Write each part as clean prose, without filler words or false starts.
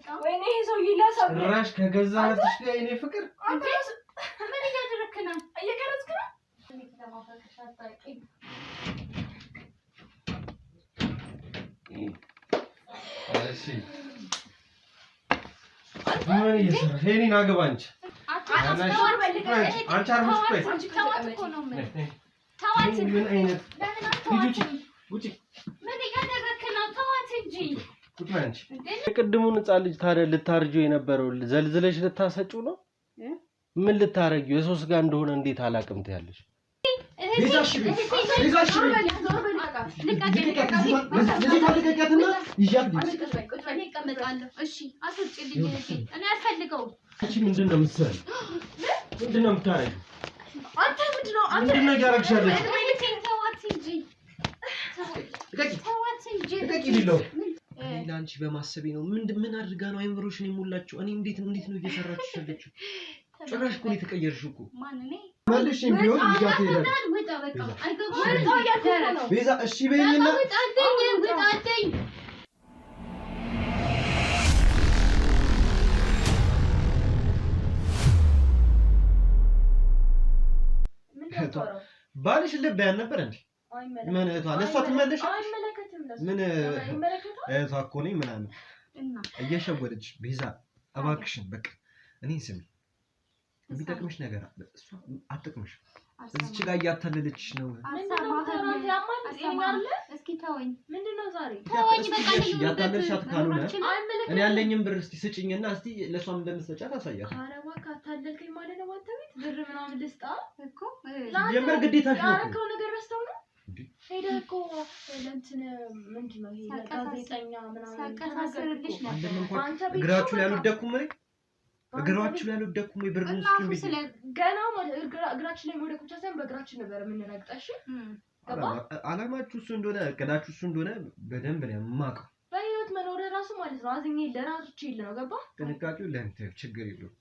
ወይኔ ሰው ይላሳብ ራሽ ከገዛህትሽ ጋር እኔ ፍቅር አንተ ምን እያደረክ ነው? እየቀረጽክ ነው? እኔ ለማፈከሽ አጣቂ እሺ ምን እየሰራሽ? እኔን አግባ አንቺ አንቺ አርፈሽ ቆይ ተዋት እኮ ነው ተዋት ምን አይነት ውጪ ምን እያደረክ ነው? ተዋት እንጂ ቁጭ በይ አንቺ የቅድሙን ሕፃን ልጅ ታዲያ ልታርጂው የነበረው ዘልዝለሽ ልታሰጪው ነው? ምን ልታረጊው? የሶስት ጋር እንደሆነ እንዴት አላቅም ትያለሽ? ይዛሽ ለአንቺ በማሰቤ ነው። ምን አድርጋ ነው አይምሮሽን የሞላችሁ? እኔ እንዴት ነው እየሰራችሁ ያለችው? ጭራሽ እኮ ነው የተቀየርሽው እኮ። መልሽ ቢሆን ይጋት ይላል ቤዛ እሺ በይኝና ወጣኝ ባልሽ ልብ ያን ነበር እንዴ? ምን እቷ ለሷ ትመለሽ? ምን እቷ እኮ ነኝ ምናምን እየሸወደች ቤዛ እባክሽን በቃ እኔን ስሚ የሚጠቅምሽ ነገር አለ እሷ አጥቅምሽ እዚች ጋር እያታለለችሽ ነው እስኪ ተወኝ ምንድነው ዛሬ ተወኝ በቃ ያታለልሻት ካልሆነ እኔ ያለኝም ብር እስቲ ስጪኝና እስቲ ለሷም እንደምትሰጫት አሳያት ኧረ እባክህ አታለልከኝ ማለት ነው አንተ ቤት ብር ምናምን ልስጣ እኮ የምር ግዴታሽ ነው ያረከው ነገር ረስተው ነው ሄደህ እኮ ለእንትን ምንድነው ይሄ ጋዜጠኛ ምናምን ሳቀሳስርልሽ ነበር አንተ ቤት እግራችሁ ላይ አልወደኩም እኔ እግራችሁ ላይ አልወደኩም ወይ ብር ውስጥ ቢዚ ገና ማለት እግራችን ላይ መውደቅ ብቻ ሳይሆን በእግራችን ነበር የምንረግጠሽ አላማችሁ እሱ እንደሆነ እቅዳችሁ እሱ እንደሆነ በደንብ ነው የማውቀው በህይወት መኖር ራሱ ማለት ነው አዝኜ ለራስሽ ይል ነው ገባ ጥንቃቄው ለእንተ ችግር የለውም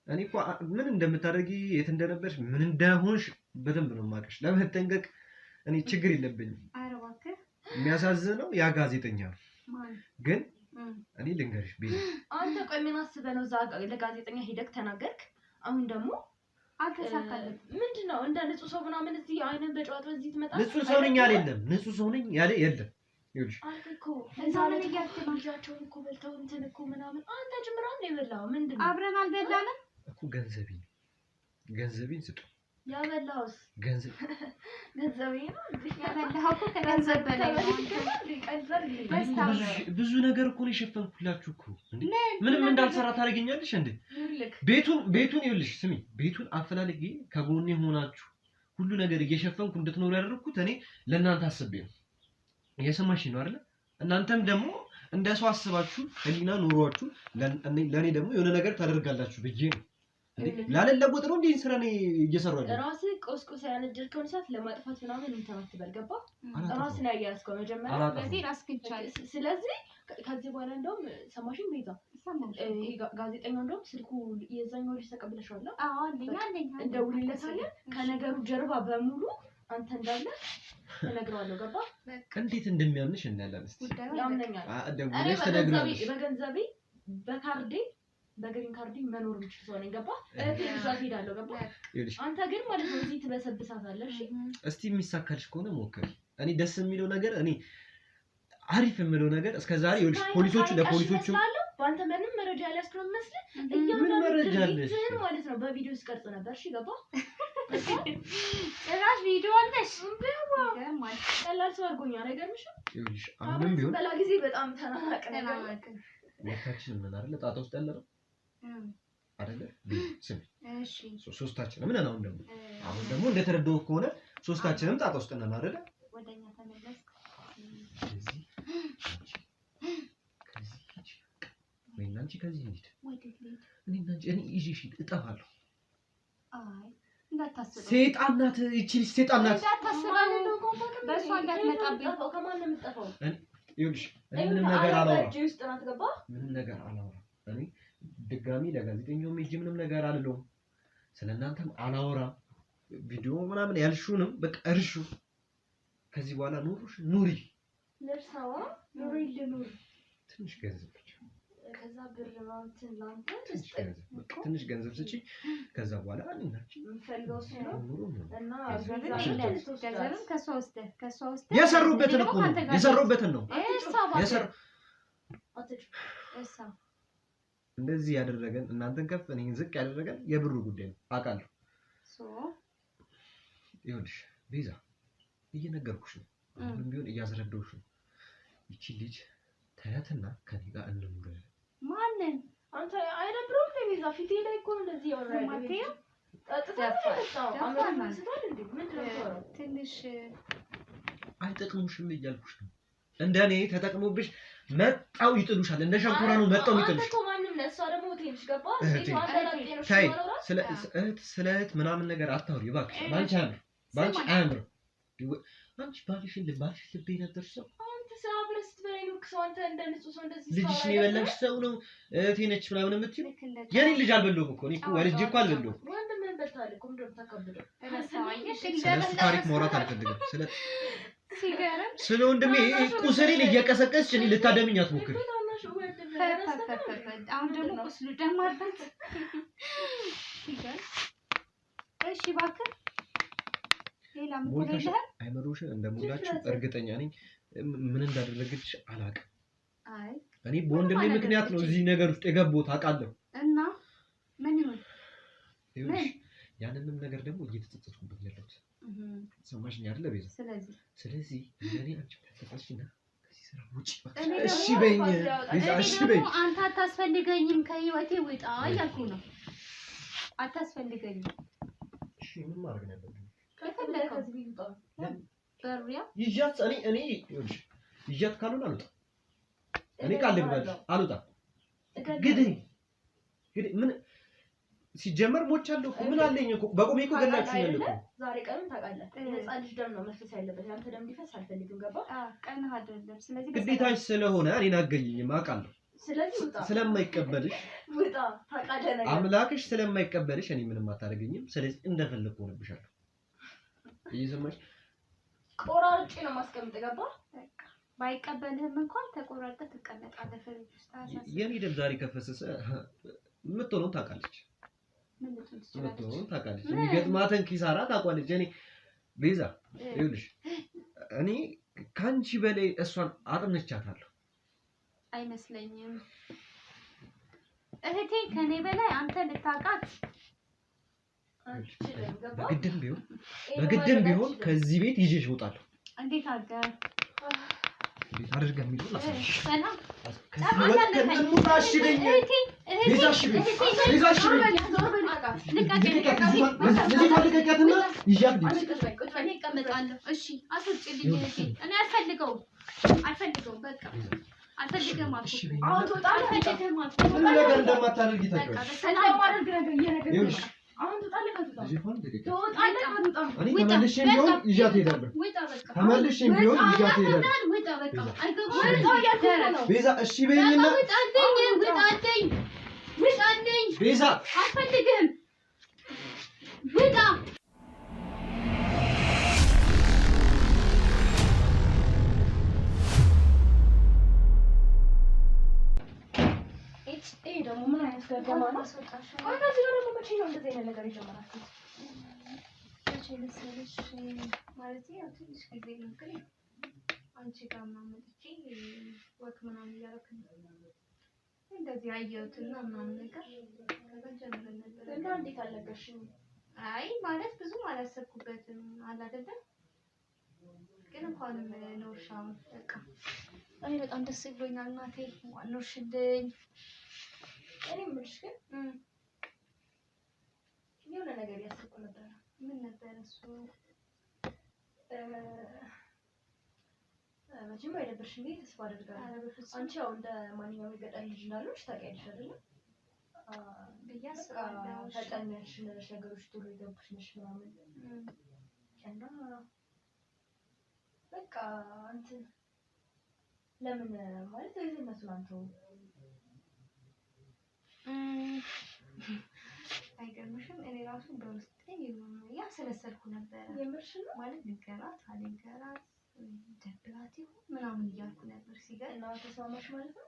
እኔ እኮ ምን እንደምታደርጊ የት እንደነበርሽ ምን እንደሆንሽ በደንብ ነው የማውቅሽ ለመጠንቀቅ እኔ ችግር የለብኝም ኧረ እባክህ የሚያሳዝነው ያ ጋዜጠኛ ነው ግን እኔ ልንገርሽ ቤዛ አንተ ቆይ ምን አስበህ ነው እዛ ለጋዜጠኛ ሄደክ ተናገርክ አሁን ደግሞ አልተሳካለም ምንድነው እንደ ንጹህ ሰው ምናምን እዚህ አይነን በጨዋታ እዚህ ትመጣለህ ንጹህ ሰው ነኝ አይደለም ንጹህ ሰው ነኝ ያለ የለም ይኸውልሽ አልከኮ እዛው ላይ ያስተማጃቸውን እኮ በልተው እንትን እኮ ምናምን አንተ ጅምራን ነው የበላው ምንድነው አብረን አልበላንም እኮ ገንዘቤን ስጡ ያበላውስ ገንዘቤን ያበላው እኮ ከገንዘብ በላይ ነው ብዙ ነገር እኮ ነው የሸፈንኩላችሁ እኮ ምንም እንዳልሰራ ታደርገኛለሽ እንዴ ቤቱን ይኸውልሽ ስሚ ቤቱን አፈላልጌ ከጎኔ ሆናችሁ ሁሉ ነገር እየሸፈንኩ እንድትኖር ያደረኩት እኔ ለእናንተ አስቤ ነው እየሰማሽኝ ነው አይደል እናንተም ደግሞ እንደሷ አስባችሁ ህሊና ኑሯችሁ ለኔ ደግሞ የሆነ ነገር ታደርጋላችሁ ብዬ ነው ላለለቦት ነው እንዴ ስራ ነው እየሰራው ያለው ራስ ቆስቆስ ያነደርከው ሰዓት ለማጥፋት ምናምን እንተማት በልገባ ራስ ላይ ያስከው መጀመሪያ ስለዚህ ራስ ክንቻል ስለዚህ ከዚህ በኋላ እንደውም ሰማሽኝ ቤዛ ጋዜጠኛው እንደውም ስልኩ የዛኛው ልጅ ተቀብለሻል አዎ አለኝ እንደውልለታለን ከነገሩ ጀርባ በሙሉ አንተ እንዳለ ተነግሯለሁ ገባ እንዴት እንደሚያምንሽ እናያለን እስቲ ያምነኛል ደውለሽ ተነግሯለሽ በገንዘቤ በካርዴ በግሪን ካርዲ መኖር ምችል ሰው ነኝ ገባ እዛት ሄዳለሁ ገባ አንተ ግን ማለት ነው እዚህ ትበሰብሳታለህ እሺ እስቲ የሚሳካልሽ ከሆነ ሞክሪ እኔ ደስ የሚለው ነገር እኔ አሪፍ የሚለው ነገር እስከዛሬ ይልሽ ለፖሊሶቹ ባንተ ምንም መረጃ ያላስከው መስል ምን መረጃ አለሽ ማለት ነው በቪዲዮ ስቀርጽ ነበር እሺ ገባ ጭራሽ ቪዲዮ አለሽ ማለት ቀላል ሰው አድርጎኛል አይገርምሽም ይልሽ አሁንም ቢሆን በላ ጊዜ በጣም ተናናቀ ወታችን ምን አይደል ጣጣ ውስጥ ያለው አይደለ ስሚ እሺ ሶስታችን ምን ነው አሁን ደግሞ እንደተረዳው ከሆነ ሶስታችንም ጣጣ ውስጥ ነን አይደለ ወደኛ ተመለስ ከዚህ ወይናንቺ ከዚህ ሂድ እኔ ይዤሽ እጠፋለሁ አይ እንዳታስበው ሰይጣን ናት እቺ ሰይጣን ናት እንዳታስበው በሷ እንዳትመጣብኝ ከማን ነው የምትጠፋው ይኸውልሽ ምንም ነገር አላወራም ምንም ነገር አላወራም እኔ ድጋሚ ለጋዜጠኛው ምንም ነገር አልለውም ስለናንተም አላወራም ቪዲዮ ምናምን ያልሹንም በቃ እርሹ ከዚህ በኋላ ኑሪ ለርሳዋ ኑሪ ትንሽ ገንዘብ ከዛ ብር ማውንትን ላንተ ትንሽ ገንዘብ ስጪ ከዛ በኋላ አንናችን ፈልገው ነው እና ገንዘብም ከሷ ውስጥ የሰሩበትን እኮ የሰሩበትን ነው እንደዚህ ያደረገን እናንተን ከፍ እኔን ዝቅ ያደረገን የብሩ ጉዳይ ነው አውቃለሁ። ይኸውልሽ ቤዛ እየነገርኩሽ ነው አሁንም ቢሆን እያስረዳሁሽ ነው። ይቺ ልጅ ታያትና ከኔ ጋር እንኑር። ማንን አንተ አይደብሩም ቤዛ ፊቴ ላይ እኮ እንደዚህ ያወራል ማቴያ ትንሽ አይጠቅሙሽም እያልኩሽ ነው። እንደኔ ተጠቅሞብሽ መጣው ይጥሉሻል። እንደ ሸንኮራ ነው መጣው ይጥሉሽ። አንተ ማንንም ለሷ ደግሞ ትንሽ ገባ ስለት ምናምን ነገር አታውሪ እባክሽ። ባንቺ አያምር አንቺ ባልሽን ልቤ ነበር ሰው አንተ ሳብረስ በላይ ነው ሰው አንተ እንደ ንጹህ ሰው እንደዚህ ልጅሽ ነው የበላሽ ሰው ነው እህቴ ነች ምናምን የምትይው የኔ ልጅ አልበለውም እኮ እኔ እኮ ወልጄ እኮ አልበለውም። ወንድም በልታል እኮ እንደው ተከብደው ስለሱ ታሪክ ማውራት አልፈልግም። ስለ ወንድሜ ቁስሌን እየቀሰቀስሽ እኔ ልታደምኝ አትሞክሪ። አሁን ደግሞ ቁስሉ ደማርበት። እሺ እባክህ ሌላ ምን ትላለህ? አይመሩሽ እንደሞላችሁ እርግጠኛ ነኝ። ምን እንዳደረገች አላውቅም። አይ እኔ በወንድሜ ምክንያት ነው እዚህ ነገር ውስጥ የገባሁት አውቃለሁ። እና ምን ይሁን ያንንም ነገር ደግሞ እየተጸጸትኩበት ያለሁት ሰማሽኝ አይደለ ቤዛ? ስለዚህ እንደኔ አንቺ ተፈታሽና ከዚህ ስራ ውጪ እሺ በይኝ ቤዛ እሺ በይኝ። አንተ አታስፈልገኝም ከህይወቴ ውጣ እያልኩ ነው። አታስፈልገኝም። እሺ ምን ማድረግ ነበር? ከዚህ ይውጣ በሪያ ይጃት እኔ ይኸውልሽ ይጃት ካልሆነ አልወጣም። እኔ ቃል ልግባልሽ አልወጣም። ግድኝ ምን ሲጀመር ሞቻለሁ እኮ ምን አለኝ እኮ በቆሜ እኮ ገላችሁኛል እኮ። ዛሬ ቀንም ታውቃለህ የህፃን ልጅ ደም ነው መፍሰስ ያለበት። ያንተ ደም ሊፈስ አልፈልግም። ገባ? ቀንህ አይደለም። ስለዚህ ግዴታሽ ስለሆነ እኔን አገኘኝም አውቃለሁ። ስለዚህ ውጣ። ስለማይቀበልሽ ውጣ። ታውቃለህ ነገር አምላክሽ ስለማይቀበልሽ እኔ ምንም አታደርገኝም። ስለዚህ እንደፈለኩ ሆነብሻለሁ። እየሰማሽ ቆራርጬ ነው ማስቀምጥ። ገባ? ባይቀበልህም እንኳን ተቆራርጠህ ትቀመጣለህ ፍሪጅ ውስጥ። የኔ ደም ዛሬ ከፈሰሰ የምትሆነውን ታውቃለች። ምን ታውቃለች? የሚገጥማትን ኪሳራ ታውቃለች። እኔ ቤዛ ይኸውልሽ እኔ ካንቺ በላይ እሷን አጥንቻታለሁ። አይመስለኝም። እህቴን ከኔ በላይ አንተ ልታውቃት በግድም ቢሆን ከዚህ ቤት ይዤሽ እወጣለሁ። እንዴት አድርገህ የሚለው ሰላም ቤዛ እሺ በይኝና ቤዛ አልፈልግም ውጣ። ይሄ ደግሞ ምን አይነት ገገማ ነው? ከዚህ ጋር ደግሞ መቼ ነው እንደዚህ አይነት ነገር የጀመራችሁት? መቼ መሰለሽ ማለት ያው ትንሽ ጊዜ ነው ግን አንቺ ጋር ምናምን መጥቼ ወክ ምናምን እያደረኩ እንደዚህ አየሁትና ምናምን ነገር ከዛ ጀምረን ነበር። እና እንዴት አልነገርሽኝም? አይ ማለት ብዙም አላሰብኩበትም አለ አይደለ? ግን እንኳንም ኖርሻው በቃ እኔ በጣም ደስ ብሎኛል እናቴ ኖርሽልኝ። እኔ የምልሽ ግን የሆነ ነገር ያስብኩ ነበር። ምን ነበር እሱ? መቼም አይደብርሽም ብዬ ተስፋ አደርጋለሁ። አንቺ ያው እንደ ማንኛውም የገጠር ልጅ እንዳለሽ ታውቂያለሽ አይደለ? ብዬ አስባለሁ። ፈጠን ያልሽ ነሽ፣ ነገሮች ቶሎ ይገቡሽ ነሽ ምናምን እና በቃ እንትን ለምን ማለት እህትነቱን አንተው አይገርምሽም? እኔ ራሱ በውስጤ ያሰለሰልኩ ነበር። የምርሽ ነው ማለት ንገራት አልንገራት ደብራት ይሁን ምናምን እያልኩ ነበር። ሲገር እና ተስማማሽ ማለት ነው?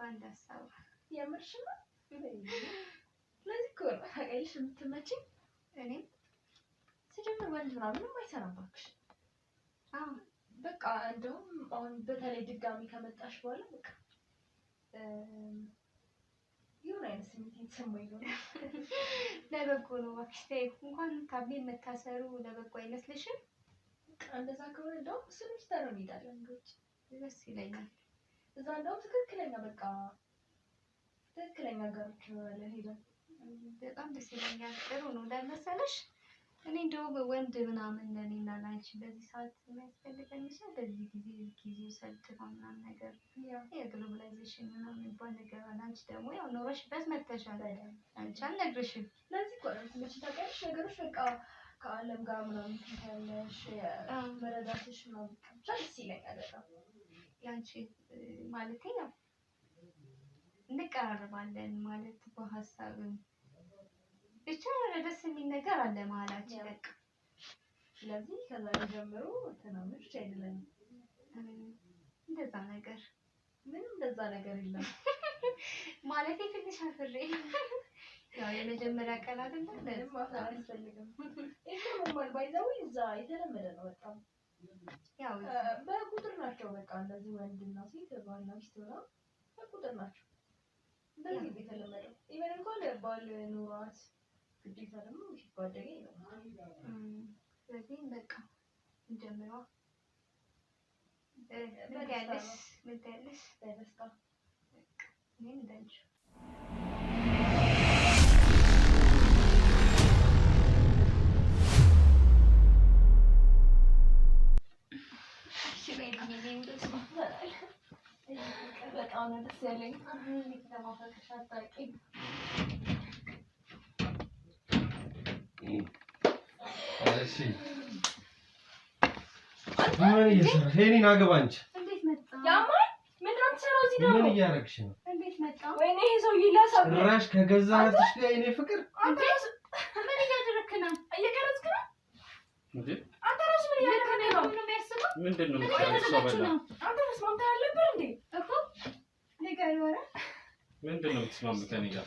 በአንድ ሀሳብ የምርሽ ነው። ለዚህ እኮ ነው ታውቂያለሽ የምትመጪኝ። እኔም ሲጀምር ወንድ ምናምን አይሰራም እባክሽ። በቃ እንደውም አሁን በተለይ ድጋሚ ከመጣሽ በኋላ በቃ የሆነ አይነት ስሜት የተሰማኝ ነው። ለበጎ ነው እባክሽ ተይው። እንኳን ካቢኔ መታሰሩ ለበጎ አይመስልሽም? እንደዛ ከሆነ እንደውም እሱን ብስተር እንሄዳለን እንግዲህ ደስ ይለኛል። እዛ እንደውም ትክክለኛ በቃ ትክክለኛ ነገሮች እንሆናለን ሄደን በጣም ደስ ይለኛል። ጥሩ ነው ለመሰለሽ። እኔ እንደው ወንድ ምናምን ለኔና ላንቺ በዚህ ሰዓት የሚያስፈልገን ይችላል። በዚህ ጊዜው ሰልጥፋ ምናምን ነገር የግሎባላይዜሽን ምናምን የሚባል ነገር አለ። አንቺ ደግሞ ያው ኖረሽበት መተሻል አይደል? አንቺ አልነግርሽም። ለዚህ እኮ ነው ትንሽ ታውቂያለሽ ነገሮች በቃ ከዓለም ጋር ምናምን ትያለሽ መረዳትሽ ምናምን ብቻ ደስ ይለኛል በጣም። ያንቺ ማለቴ ያው እንቀራረባለን ማለት በሀሳብም ብቻ ደስ የሚል ነገር አለ መሀላችን በቃ። ስለዚህ ከዛ ጀምሮ ተናምሽ አይደለም እንደዛ ነገር ምንም እንደዛ ነገር የለም ማለቴ ትንሽ አፍሬ ያው የመጀመሪያ ቀን አይደለም ምንም ማፍራት አልፈልግም። ይሄ ኖርማል ባይዘው እዛ የተለመደ ነው በጣም ያው በቁጥር ናቸው በቃ እንደዚህ ወንድና ሴት ባልና ሚስት ነው በቁጥር ናቸው እንደዚህ የተለመደው። ኢቨን እንኳን ባል ኑሯት ግዴታ ደግሞ ጓደኛ ነው። ስለዚህ በቃ እንጀምረዋ። ምን ትያለሽ? በደስታ እኔም እንዳንቺ በጣም ነው ደስ ያለኝ። ለማፈቅርሽ አታውቂም። እሺ ምን እየሰራሽ? ሄኒን አግባ አንቺ። እንዴት መጣ? ያማን ምንድን ነው የምትሰራው እዚህ ደግሞ? ምን እያደረግሽ ነው? እንዴት መጣ? ወይኔ ይሄ ሰውዬ ላሳብ ጭራሽ ከገዛ እህትሽ ጋር የኔ ፍቅር። አንተ ምን እያደረክ ነው? እየቀረጽክ ነው እንዴ? አንተ ራስህ ምን እያደረክ ነው? ምንድን ነው የምትሰራው? አንተ ተስማምተህ አልነበር እንዴ? እኮ ንገሪ ወራ ምንድን ነው የምትስማሙት ከእኔ ጋር?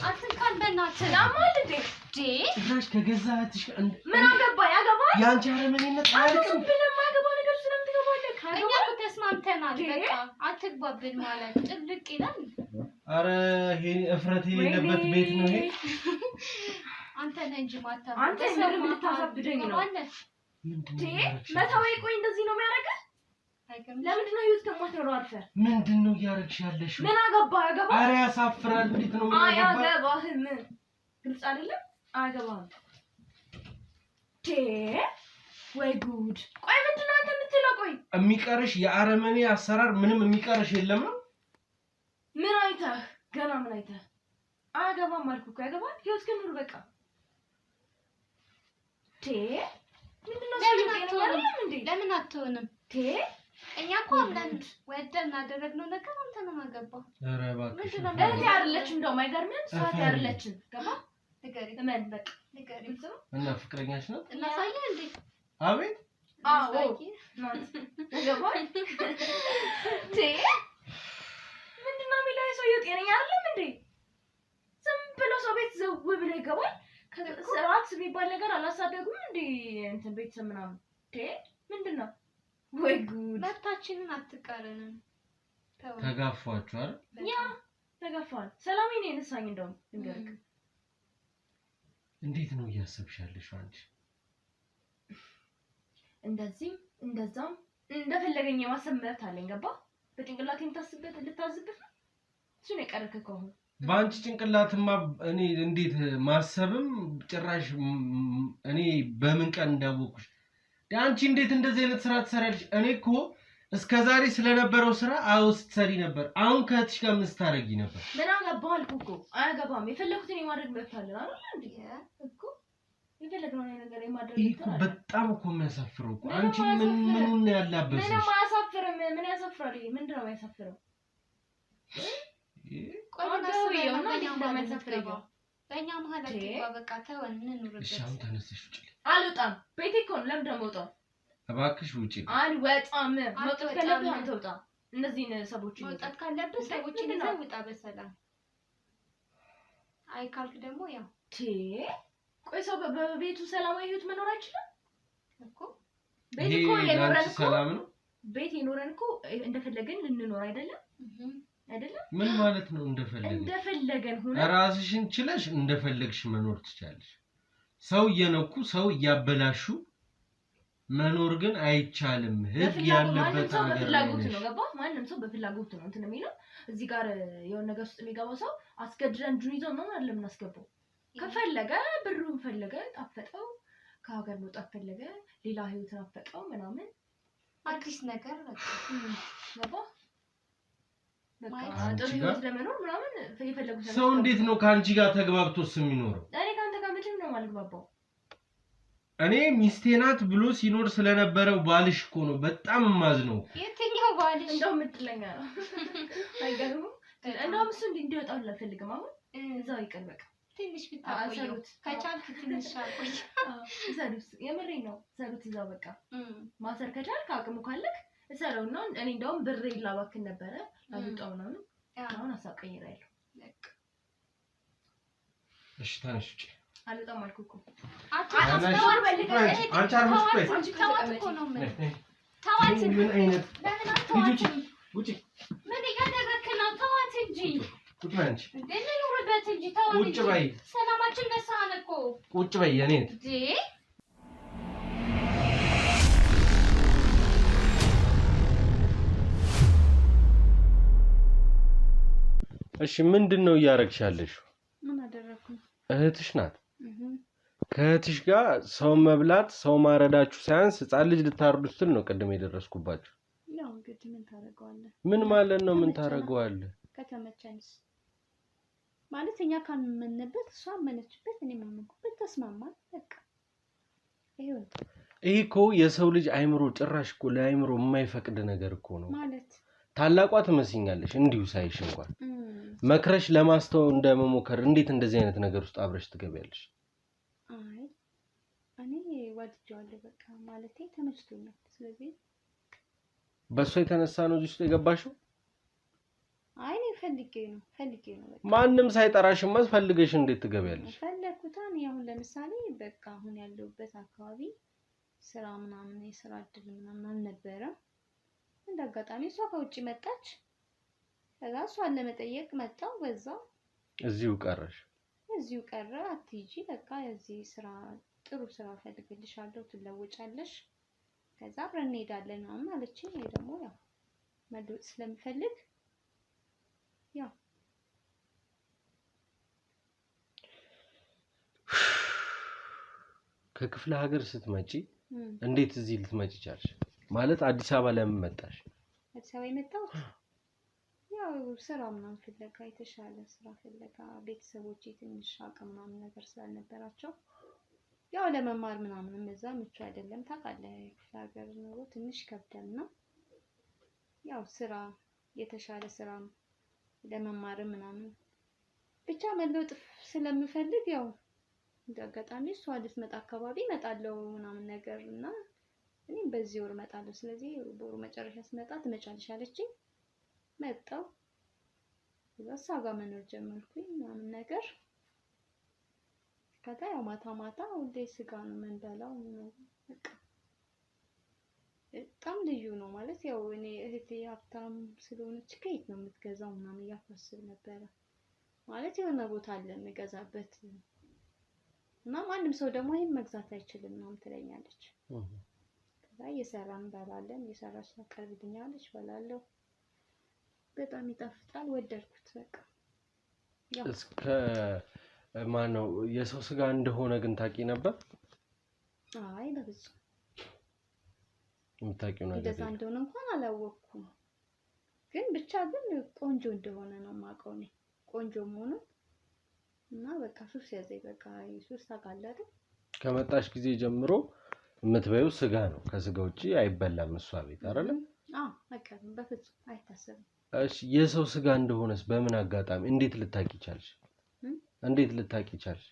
አትንካኝ በእናትህ ያማል እንዴ? ጭራሽ ከገዛ እህትሽ ጋር ምን አገባኝ? ያገባኝ የአንቺ አረመኔነት አያልቅም። ምንም አገባ ነገር ስለምትገባለህ እኛ እኮ ተስማምተናል። በቃ አትግባብን ማለት ጥልቅ ይላል። አረ ሄኒ እፍረት የሌለበት ቤት ነው ይሄ። አንተ ነህ እንጂ ማታ አንተ ምንም ልታሳብደኝ ነው። መታወይ ቆይ እንደዚህ ነው የሚያደርገህ? ለምንድን ነው ህይወት ከማትኖረው አልፈህ? ምንድን ነው እያደረግሽ ያለሽው? ምን አገባህ? ያገባህ? አረ ያሳፍራል። እንዴት ነው የሚያገባህ? አያገባህም። ግልጽ አይደለም? አያገባህም። ወይ ጉድ! ቆይ ምንድን ነው አንተ የምትለው? ቆይ የሚቀርሽ የአረመኔ አሰራር ምንም የሚቀርሽ የለም ነው? ምን አይተህ? ገና ምን አይተህ? አያገባም አልኩህ እኮ። ያገባህ? ህይወት ግን ኑር በቃ። ምንድን ነው ለምን አትሆንም? እኛ እኮ አምነን ወደን እናደረግነው ነገር አንተ ምን አገባህ? ኧረ እባክሽ እህቴ አይደለችም። እንደውም አይገርምህም? ሰዓት አይደለችም። ገባህ? ንገሪኝ። እመን በቃ ንገሪኝ። እና ፍቅረኛሽ ነው? እናሳየህ እንዴ? አቤት። አዎ ገባህ? ምንድን ነው የሚለው ሰውዬው? ጤነኛ አይደለም እንዴ? ዝም ብሎ ሰው ቤት ዘው ብሎ ይገባል። ስርዓት የሚባል ነገር አላሳደጉም እንዴ? እንትን ቤተሰብ ምናምን ምንድን ነው? ወይ ጉድ! መብታችንን አትቃረንም። ተጋፏችሁ አይደል? ያ ተጋፋል። ሰላም እኔ ነሳኝ። እንደውም እንገርክ እንዴት ነው እያሰብሻለሽ አንቺ? እንደዚህም እንደዛም እንደፈለገኝ የማሰብ መብት አለኝ። ገባ? በጭንቅላቴ የምታስብበት ልታዝብት ነው። እሱን የቀረከ ከሆነ በአንቺ ጭንቅላትማ እኔ እንዴት ማሰብም ጭራሽ እኔ በምን ቀን እንዳወቅኩሽ አንቺ እንዴት እንደዚህ አይነት ስራ ትሰራለሽ? እኔ እኮ እስከዛሬ ስለነበረው ስራ ስትሰሪ ነበር። አሁን ከእህትሽ ጋር ምን ስታረጊ ነበር? ምን አገባህ አልኩህ እኮ። አያገባም። የፈለኩትን የማድረግ መብት አለን አይደል እንዴ? እኮ የፈለግነው ነገር የማድረግ መብት አለን። በጣም እኮ የሚያሳፍረው እኮ አንቺ ምን ያላበሰሽ? ምንም አያሳፍርም። ምን ያሳፍራል? ምንድን ነው የሚያሳፍረው? በእኛ መሀል አትግባ። በቃ ተወን እንኑርበት። እሺ አሁን ተነስተሽ ውጪ። አልወጣም። ቤቴ እኮ ነው። ለምን ደግሞ ወጣው? እባክሽ ውጪ አልወጣም መውጣት ካለብህ አንተ ውጣ እነዚህን ሰዎችን መውጣት ካለብህ ሰዎችን ይዘህ ውጣ በሰላም አይ ካልክ ደግሞ ያው ቆይ ሰው በቤቱ ሰላማዊ ህይወት መኖር አይችልም እኮ ቤት እኮ የኖረን ሰላም ነው ቤት የኖረን እኮ እንደፈለገን ልንኖር አይደለም ምን ማለት ነው እንደፈለገን ሆነ ራስሽን ችለሽ እንደፈለግሽ መኖር ትችያለሽ ሰው እየነኩ ሰው እያበላሹ መኖር ግን አይቻልም ህግ ያለበት ሀገር ነው ገባ ማንንም ሰው በፍላጎት ነው እንትን የሚለው እዚህ ጋር የሆነ ነገር ውስጥ የሚገባው ሰው አስገድደን ጁን ይዘው ነው አይደለም እናስገባው ከፈለገ ብሩን ፈለገ ጣፈጠው ከሀገር መውጣት ፈለገ ሌላ ህይወት ናፈቀው ምናምን አዲስ ነገር ገባ በቃ ጥሩ ህይወት ለመኖር ምናምን የፈለጉት ሰው እንዴት ነው ካንቺ ጋር ተግባብቶስ የሚኖረው እኔ ካንተ ጋር መቼም ነው ማልግባባው እኔ ሚስቴ ናት ብሎ ሲኖር ስለነበረው ባልሽ እኮ ነው በጣም ማዝነው የትኛው ባልሽ እንደው ምትለኛ ነው አይገርም እንደው እሱ እንዲወጣው አልፈልግም አሁን እዛው ይቀር በቃ ትንሽ ብታቆየው ከቻልክ ትንሽ አቆይ ዘሩስ የምሬ ነው ዘሩት እዛው በቃ ማሰር ከቻልክ አቅሙ ካለክ እሰረውና እኔ እንደውም ብር ይላባክን ነበረ አውጣው ነው አሁን አሳቀይራለሁ እሺ ታንሽ አልወጣም አልኩህ እኮ አታስፈር በልከህ አንቺ አርፈሽ አንቺ ተዋት እኮ ነው ተዋት ምን አይነት ውጪ ምን እያደረክ ነው ተዋት እንጂ ቁጭ በይ አንቺ እንዴ ኑርበት እንጂ ተዋት ቁጭ በይ ሰላማችን ነሳን እኮ ቁጭ በይ የኔ እንዴ እሺ ምንድነው እያረግሻለሽ ምን አደረኩ እህትሽ ናት ከእህትሽ ጋር ሰው መብላት ሰው ማረዳችሁ ሳይንስ ህፃን ልጅ ልታርዱ ስትል ነው ቀደም የደረስኩባችሁ ያው እንግዲህ ምን ታረጋዋለህ ምን ማለት ነው ምን ታረጋዋለህ ከተመቸንስ ማለት እኛ ካመንበት እሷ አመነችበት እኔ ማመንኩበት ተስማማን በቃ ይሄ እኮ የሰው ልጅ አይምሮ ጭራሽ እኮ ለአይምሮ የማይፈቅድ ነገር እኮ ነው ማለት ታላቋ ትመስኛለሽ እንዲሁ ሳይሽ እንኳን መክረሽ ለማስተው እንደመሞከር እንዴት እንደዚህ አይነት ነገር ውስጥ አብረሽ ትገቢያለሽ አይ እኔ ወድጄዋለሁ በቃ ማለቴ ተመችቶኛል ስለዚህ በሷ የተነሳ ነው እዚህ ውስጥ የገባሽው አይ እኔ ፈልጌ ነው በቃ ማንንም ሳይጠራሽማ ፈልገሽ እንዴት ትገቢያለሽ ፈለኩት እኔ አሁን ለምሳሌ በቃ አሁን ያለሁበት አካባቢ ስራ ምናምን የስራ እድል ምናምን አልነበረም እንዳጋጣሚ እሷ ከውጪ መጣች ከዛ እሷን ለመጠየቅ መጣው በዛው እዚሁ ቀረ አትይጂ በቃ የዚህ ስራ ጥሩ ስራ ፈልግልሻለሁ ትለወጫለሽ ከዛ አብረን እንሄዳለን ምናምን አለችኝ እኔ ደግሞ ያው መለወጥ ስለምፈልግ ያው ከክፍለ ሀገር ስትመጪ እንዴት እዚህ ልትመጪ ቻልሽ ማለት አዲስ አበባ ለምን መጣሽ አዲስ አበባ የመጣሁት ያው ስራ ምናምን ፍለጋ የተሻለ ስራ ፍለጋ ቤተሰቦቼ ትንሽ አቅም ምናምን ነገር ስላልነበራቸው ያው ለመማር ምናምን እዛ ምቹ አይደለም ታውቃለህ ክፍለ ሀገር ኑሮ ትንሽ ከብደልና ያው ስራ የተሻለ ስራ ለመማር ምናምን ብቻ መለወጥ ስለምፈልግ ያው እንዳጋጣሚ እሷ ልትመጣ አካባቢ እመጣለሁ ምናምን ነገርና እኔም በዚህ ወር እመጣለሁ ስለዚህ በወሩ መጨረሻ ስመጣ ትመጫለሽ አለችኝ መጣሁ እዛ ጋር መኖር ጀመርኩኝ ምናምን ነገር ከዛ ያው ማታ ሁሌ ስጋ ነው የምንበላው በቃ በጣም ልዩ ነው ማለት ያው እኔ እህቴ ሀብታም ስለሆነች ከየት ነው የምትገዛው ምናምን እያፈስብ ነበረ ማለት የሆነ ቦታ አለ የምገዛበት እና ማንም ሰው ደግሞ ይሄን መግዛት አይችልም ምናምን ትለኛለች ከዛ እየሰራን እንበላለን እየሰራች ታቀርብልኛለች እበላለሁ በጣም ይጣፍጣል ወደድኩት በቃ እስከ ማነው የሰው ስጋ እንደሆነ ግን ታውቂ ነበር አይ በፍጹም የምታውቂው ነገር እንደዛ እንደሆነ እንኳን አላወቅኩም ግን ብቻ ግን ቆንጆ እንደሆነ ነው የማውቀው እኔ ቆንጆ መሆኑ እና በቃ ሱስ ያዘኝ በቃ ሱስ ታውቃለህ አይደል ከመጣሽ ጊዜ ጀምሮ የምትበይው ስጋ ነው ከስጋ ውጪ አይበላም እሷ ቤት አይደል በቃ በፍጹም አይታሰብም እሺ የሰው ስጋ እንደሆነስ በምን አጋጣሚ እንዴት ልታውቂ ቻልሽ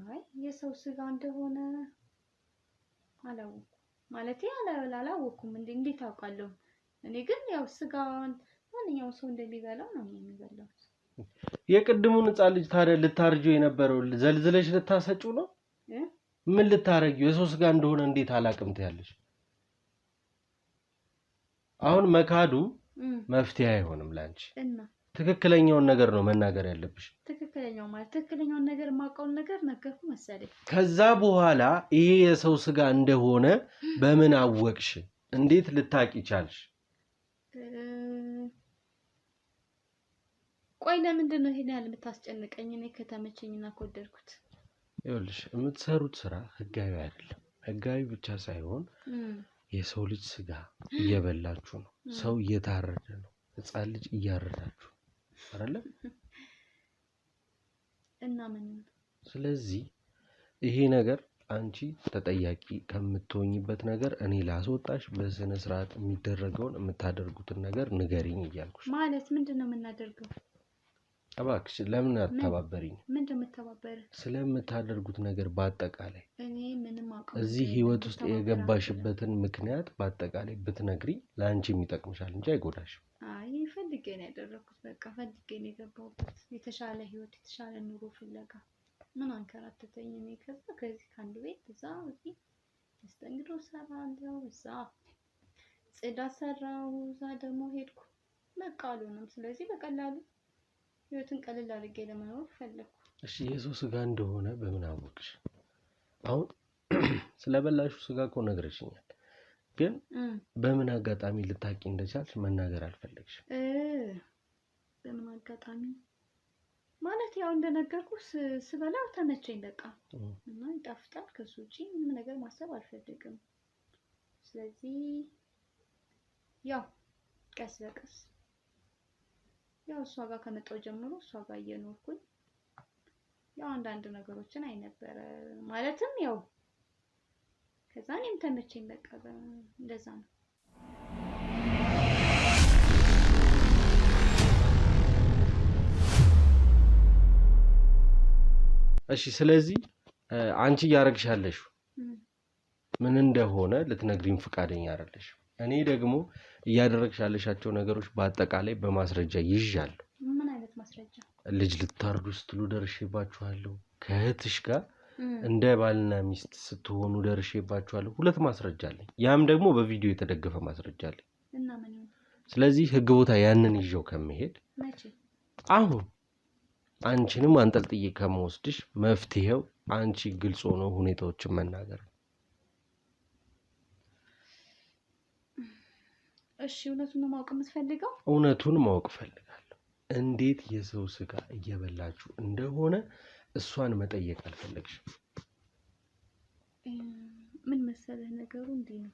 አይ የሰው ስጋ እንደሆነ አላወኩም ማለት አላወኩም እንዴት አውቃለሁ እኔ ግን ያው ስጋን ማንኛውም ሰው እንደሚበላው ነው የሚበላው የቅድሙን ህፃን ልጅ ታዲያ ልታርጂው የነበረው ዘልዝለሽ ልታሰጪው ነው ምን ልታረጊው የሰው ስጋ እንደሆነ እንዴት አላቅም ትያለሽ አሁን መካዱ መፍትሄ አይሆንም ላንቺ እና ትክክለኛውን ነገር ነው መናገር ያለብሽ ትክክለኛውን ነገር ማቀውን ነገር ነገርኩ መሰለኝ ከዛ በኋላ ይሄ የሰው ስጋ እንደሆነ በምን አወቅሽ እንዴት ልታቂ ቻልሽ ቆይ ለምንድን ነው ይሄን ያህል የምታስጨንቀኝ እኔ ከተመቸኝና ከወደድኩት ይኸውልሽ የምትሰሩት ስራ ህጋዊ አይደለም ህጋዊ ብቻ ሳይሆን የሰው ልጅ ስጋ እየበላችሁ ነው ሰው እየታረደ ነው ህፃን ልጅ እያረዳችሁ አይደለም እና ምን ስለዚህ ይሄ ነገር አንቺ ተጠያቂ ከምትሆኝበት ነገር እኔ ላስወጣሽ በስነ ስርዓት የሚደረገውን የምታደርጉትን ነገር ንገሪኝ እያልኩሽ ማለት ምንድነው የምናደርገው አባክሽ ለምን አትተባበሪኝ ምንድነው የምትተባበረ ስለምታደርጉት ነገር በአጠቃላይ እኔ ምንም አውቀው እዚህ ህይወት ውስጥ የገባሽበትን ምክንያት በአጠቃላይ ብትነግሪ ላንቺ የሚጠቅምሻል እንጂ አይጎዳሽም አይ ፈልጌ ነው ያደረኩት በቃ ፈልጌ ነው የገባሁበት የተሻለ ህይወት የተሻለ ኑሮ ፍለጋ ምን አንከራተተኝ እኔ ከዚህ ካንዱ ቤት እዛ እዚህ መስተንግዶ ሰራለሁ እዛ ጽዳት ሰራው እዛ ደግሞ ሄድኩ በቃ አልሆነም ስለዚህ በቀላሉ ህይወትን ቀለል አድርጌ ለመኖር ፈለኩ እሺ የሰው ስጋ እንደሆነ በምን አወቅሽ አሁን ስለበላሹ ስጋ እኮ ነግረሽኛል ግን በምን አጋጣሚ ልታቂ እንደቻልሽ መናገር አልፈለግሽም በምን አጋጣሚ ማለት ያው እንደነገርኩ ስበላው ተመቸኝ በቃ እና ይጣፍጣል ከሱጪ ምንም ነገር ማሰብ አልፈልግም ስለዚህ ያው ቀስ በቀስ ያው እሷ ጋር ከመጣው ጀምሮ እሷ ጋር እየኖርኩኝ ያው አንዳንድ ነገሮችን አይነበረ ማለትም ያው ከዛ እኔም ተመቸኝ በቃ እንደዛ ነው እሺ ስለዚህ አንቺ ያረግሻለሽ ምን እንደሆነ ልትነግሪኝ ፍቃደኛ አይደለሽ እኔ ደግሞ ያደረግሻለሻቸው ነገሮች በአጠቃላይ በማስረጃ ይዣለሁ ምን አይነት ማስረጃ ልጅ ልታርዱ ስትሉ ደርሼባችኋለሁ ከእህትሽ ጋር እንደ ባልና ሚስት ስትሆኑ ደርሼባችኋለሁ ሁለት ማስረጃ አለኝ ያም ደግሞ በቪዲዮ የተደገፈ ማስረጃ አለኝ እና ምን ስለዚህ ህግ ቦታ ያንን ይዤው ከመሄድ መቼ አሁን አንቺንም አንጠልጥዬ ከመወስድሽ መፍትሄው አንቺ ግልጽ ሆኖ ሁኔታዎችን መናገር እሺ እውነቱን ማወቅ የምትፈልገው እውነቱን ማወቅ ፈልጋለሁ እንዴት የሰው ስጋ እየበላችሁ እንደሆነ እሷን መጠየቅ አልፈለግሽም ምን መሰለህ ነገሩ እንዴ ነው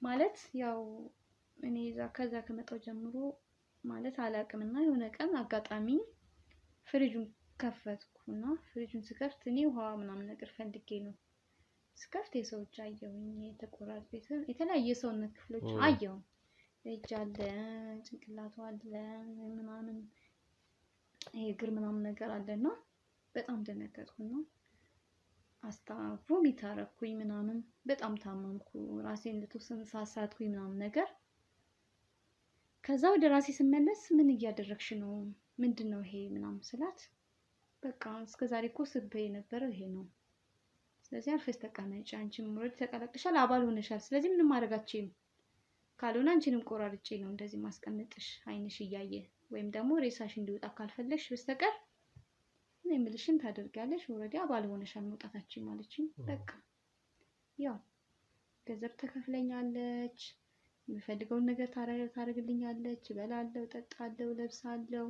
ማለት ያው እኔ ከዛ ከመጣው ጀምሮ ማለት አላቅምና የሆነ ቀን አጋጣሚ ፍሪጁን ከፈትኩና ፍሪጁን ስከፍት እኔ ውሃ ምናምን ነገር ፈልጌ ነው ስከፍት የሰው እጅ አየሁኝ የተቆራረጠ የተለያየ ሰውነት ክፍሎች አየሁ እጅ አለ ጭንቅላቱ አለ ምናምን እግር ምናምን ነገር አለና በጣም ደነገጥኩና ቮሚት አረኩኝ ምናምን በጣም ታመምኩ ራሴን ለተወሰነ ሳሳትኩኝ ምናምን ነገር ከዛ ወደ ራሴ ስመለስ ምን እያደረግሽ ነው ምንድነው ይሄ ምናምን ስላት በቃ እስከዛሬ እኮ ስበይ ነበር ይሄ ነው ስለዚህ አርፈሽ ተቀመጪ አንቺም ወደ ተቀላቅለሻል አባል ሆነሻል ስለዚህ ምንም ማድረጋችሁም ካልሆነ አንቺንም ቆራርጬ ነው እንደዚህ ማስቀመጥሽ አይንሽ እያየ ወይም ደግሞ ሬሳሽ እንዲወጣ ካልፈለግሽ በስተቀር እኔ ምልሽን ታደርጋለሽ ኦሬዲ አባል ሆነሻል መውጣታችን ማለችኝ በቃ ያው ገንዘብ ተከፍለኛለች የምፈልገውን ነገር ታረግልኛለች እበላለሁ እጠጣለሁ ለብሳለሁ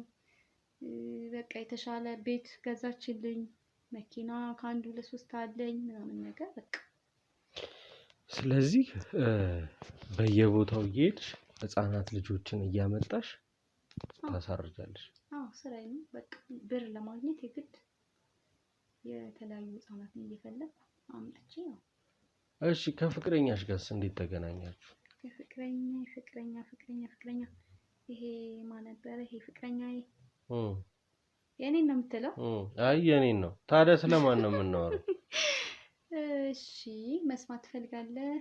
በቃ የተሻለ ቤት ገዛችልኝ መኪና ካንዱ ለሶስት አለኝ ምናምን ነገር በቃ ስለዚህ በየቦታው እየሄድሽ ህፃናት ልጆችን እያመጣሽ ታሳርጃለሽ ስራዬ ነው በቃ ብር ለማግኘት የግድ የተለያዩ ህፃናትን እየፈለኩ አምጥቼ ነው እሺ ከፍቅረኛሽ ጋርስ እንዴት ተገናኛችሁ ፍቅረኛ ይሄ ማን ነበር ይሄ ፍቅረኛዬ የኔን ነው የምትለው አይ የኔን ነው ታዲያ ስለማን ነው የምናወራው እሺ መስማት ትፈልጋለህ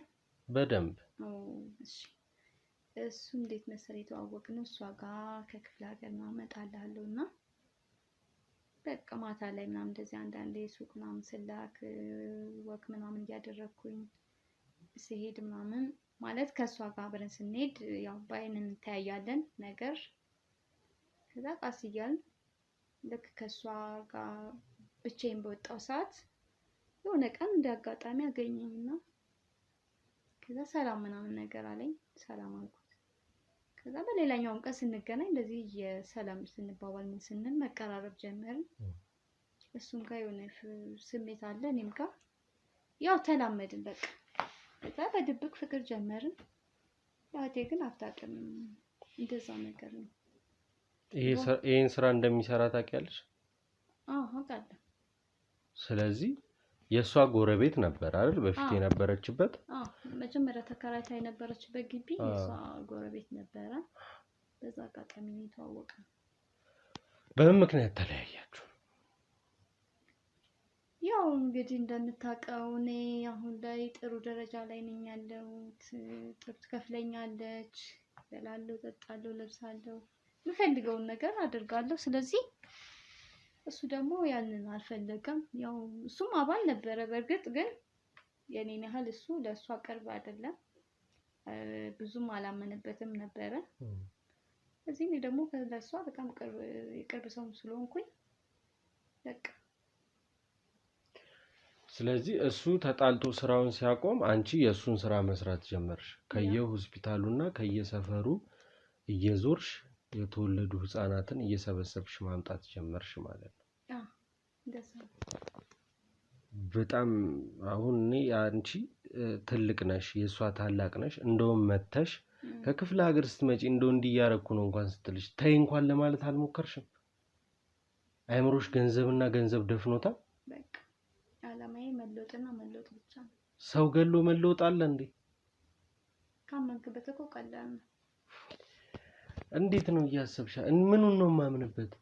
በደንብ እሺ እሱ እንዴት መሰለኝ የተዋወቅነው እሷ ጋር ከክፍለ ሀገር ምናምን እመጣልሃለሁና በቃ ማታ ላይ ምናምን እንደዚህ አንዳንዴ ሱቅ ምናምን ስላክ ወክ ምናምን እያደረኩኝ ሲሄድ ምናምን ማለት ከሷ ጋር አብረን ስንሄድ ያው ባይን እንተያያለን ነገር ከዛ ቃስ እያልን ልክ ከሷ ጋር ብቻዬን በወጣው ሰዓት የሆነ ቀን እንዳጋጣሚ አገኘኝና ከዛ ሰላም ምናምን ነገር አለኝ ሰላም አልኩት ከዛ በሌላኛው ቀን ስንገናኝ እንደዚህ የሰላም ስንባባል ምን ስንል መቀራረብ ጀመርን እሱም ጋር የሆነ ስሜት አለ እኔም ጋር ያው ተላመድን በቃ ከዛ በድብቅ ፍቅር ጀመርን ያቴ ግን አታውቅም እንደዛ ነገር ነው ይሄን ስራ እንደሚሰራ ታውቂያለሽ አውቃለሁ ስለዚህ የሷ ጎረቤት ነበር አይደል በፊት የነበረችበት መጀመሪያ ተከራይታ የነበረችበት ግቢ የሷ ጎረቤት ነበረ በዛ አጋጣሚ ነው የተዋወቅነው በምን ምክንያት ተለያያችሁ ያው እንግዲህ እንደምታውቀው እኔ አሁን ላይ ጥሩ ደረጃ ላይ ነኝ ያለሁት ጥሩ ትከፍለኛለች እበላለሁ እጠጣለሁ ለብሳለሁ የምፈልገውን ነገር አደርጋለሁ ስለዚህ እሱ ደግሞ ያንን አልፈለገም ያው እሱም አባል ነበረ በርግጥ ግን የኔን ያህል እሱ ለሷ ቅርብ አይደለም ብዙም አላመነበትም ነበረ እዚህ እኔ ደግሞ ለሷ በጣም ቅርብ ሰው ስለሆንኩኝ በቃ ስለዚህ እሱ ተጣልቶ ስራውን ሲያቆም አንቺ የሱን ስራ መስራት ጀመርሽ ከየሆስፒታሉና ከየሰፈሩ እየዞርሽ የተወለዱ ህፃናትን እየሰበሰብሽ ማምጣት ጀመርሽ ማለት ነው እንደዛ በጣም አሁን እኔ አንቺ ትልቅ ነሽ የሷ ታላቅ ነሽ እንደውም መተሽ ከክፍለ ሀገር ስትመጪ እንደው እንዲያረኩ ነው እንኳን ስትልሽ ታይ እንኳን ለማለት አልሞከርሽም አይምሮሽ ገንዘብና ገንዘብ ደፍኖታል በቃ አላማዬ መለወጥና መለወጥ ብቻ ነው ሰው ገሎ መለወጥ አለ እንዴ ካመንክበት እኮ ቀላል ነው እንዴት ነው እያሰብሻ ምኑን ነው ማምንበት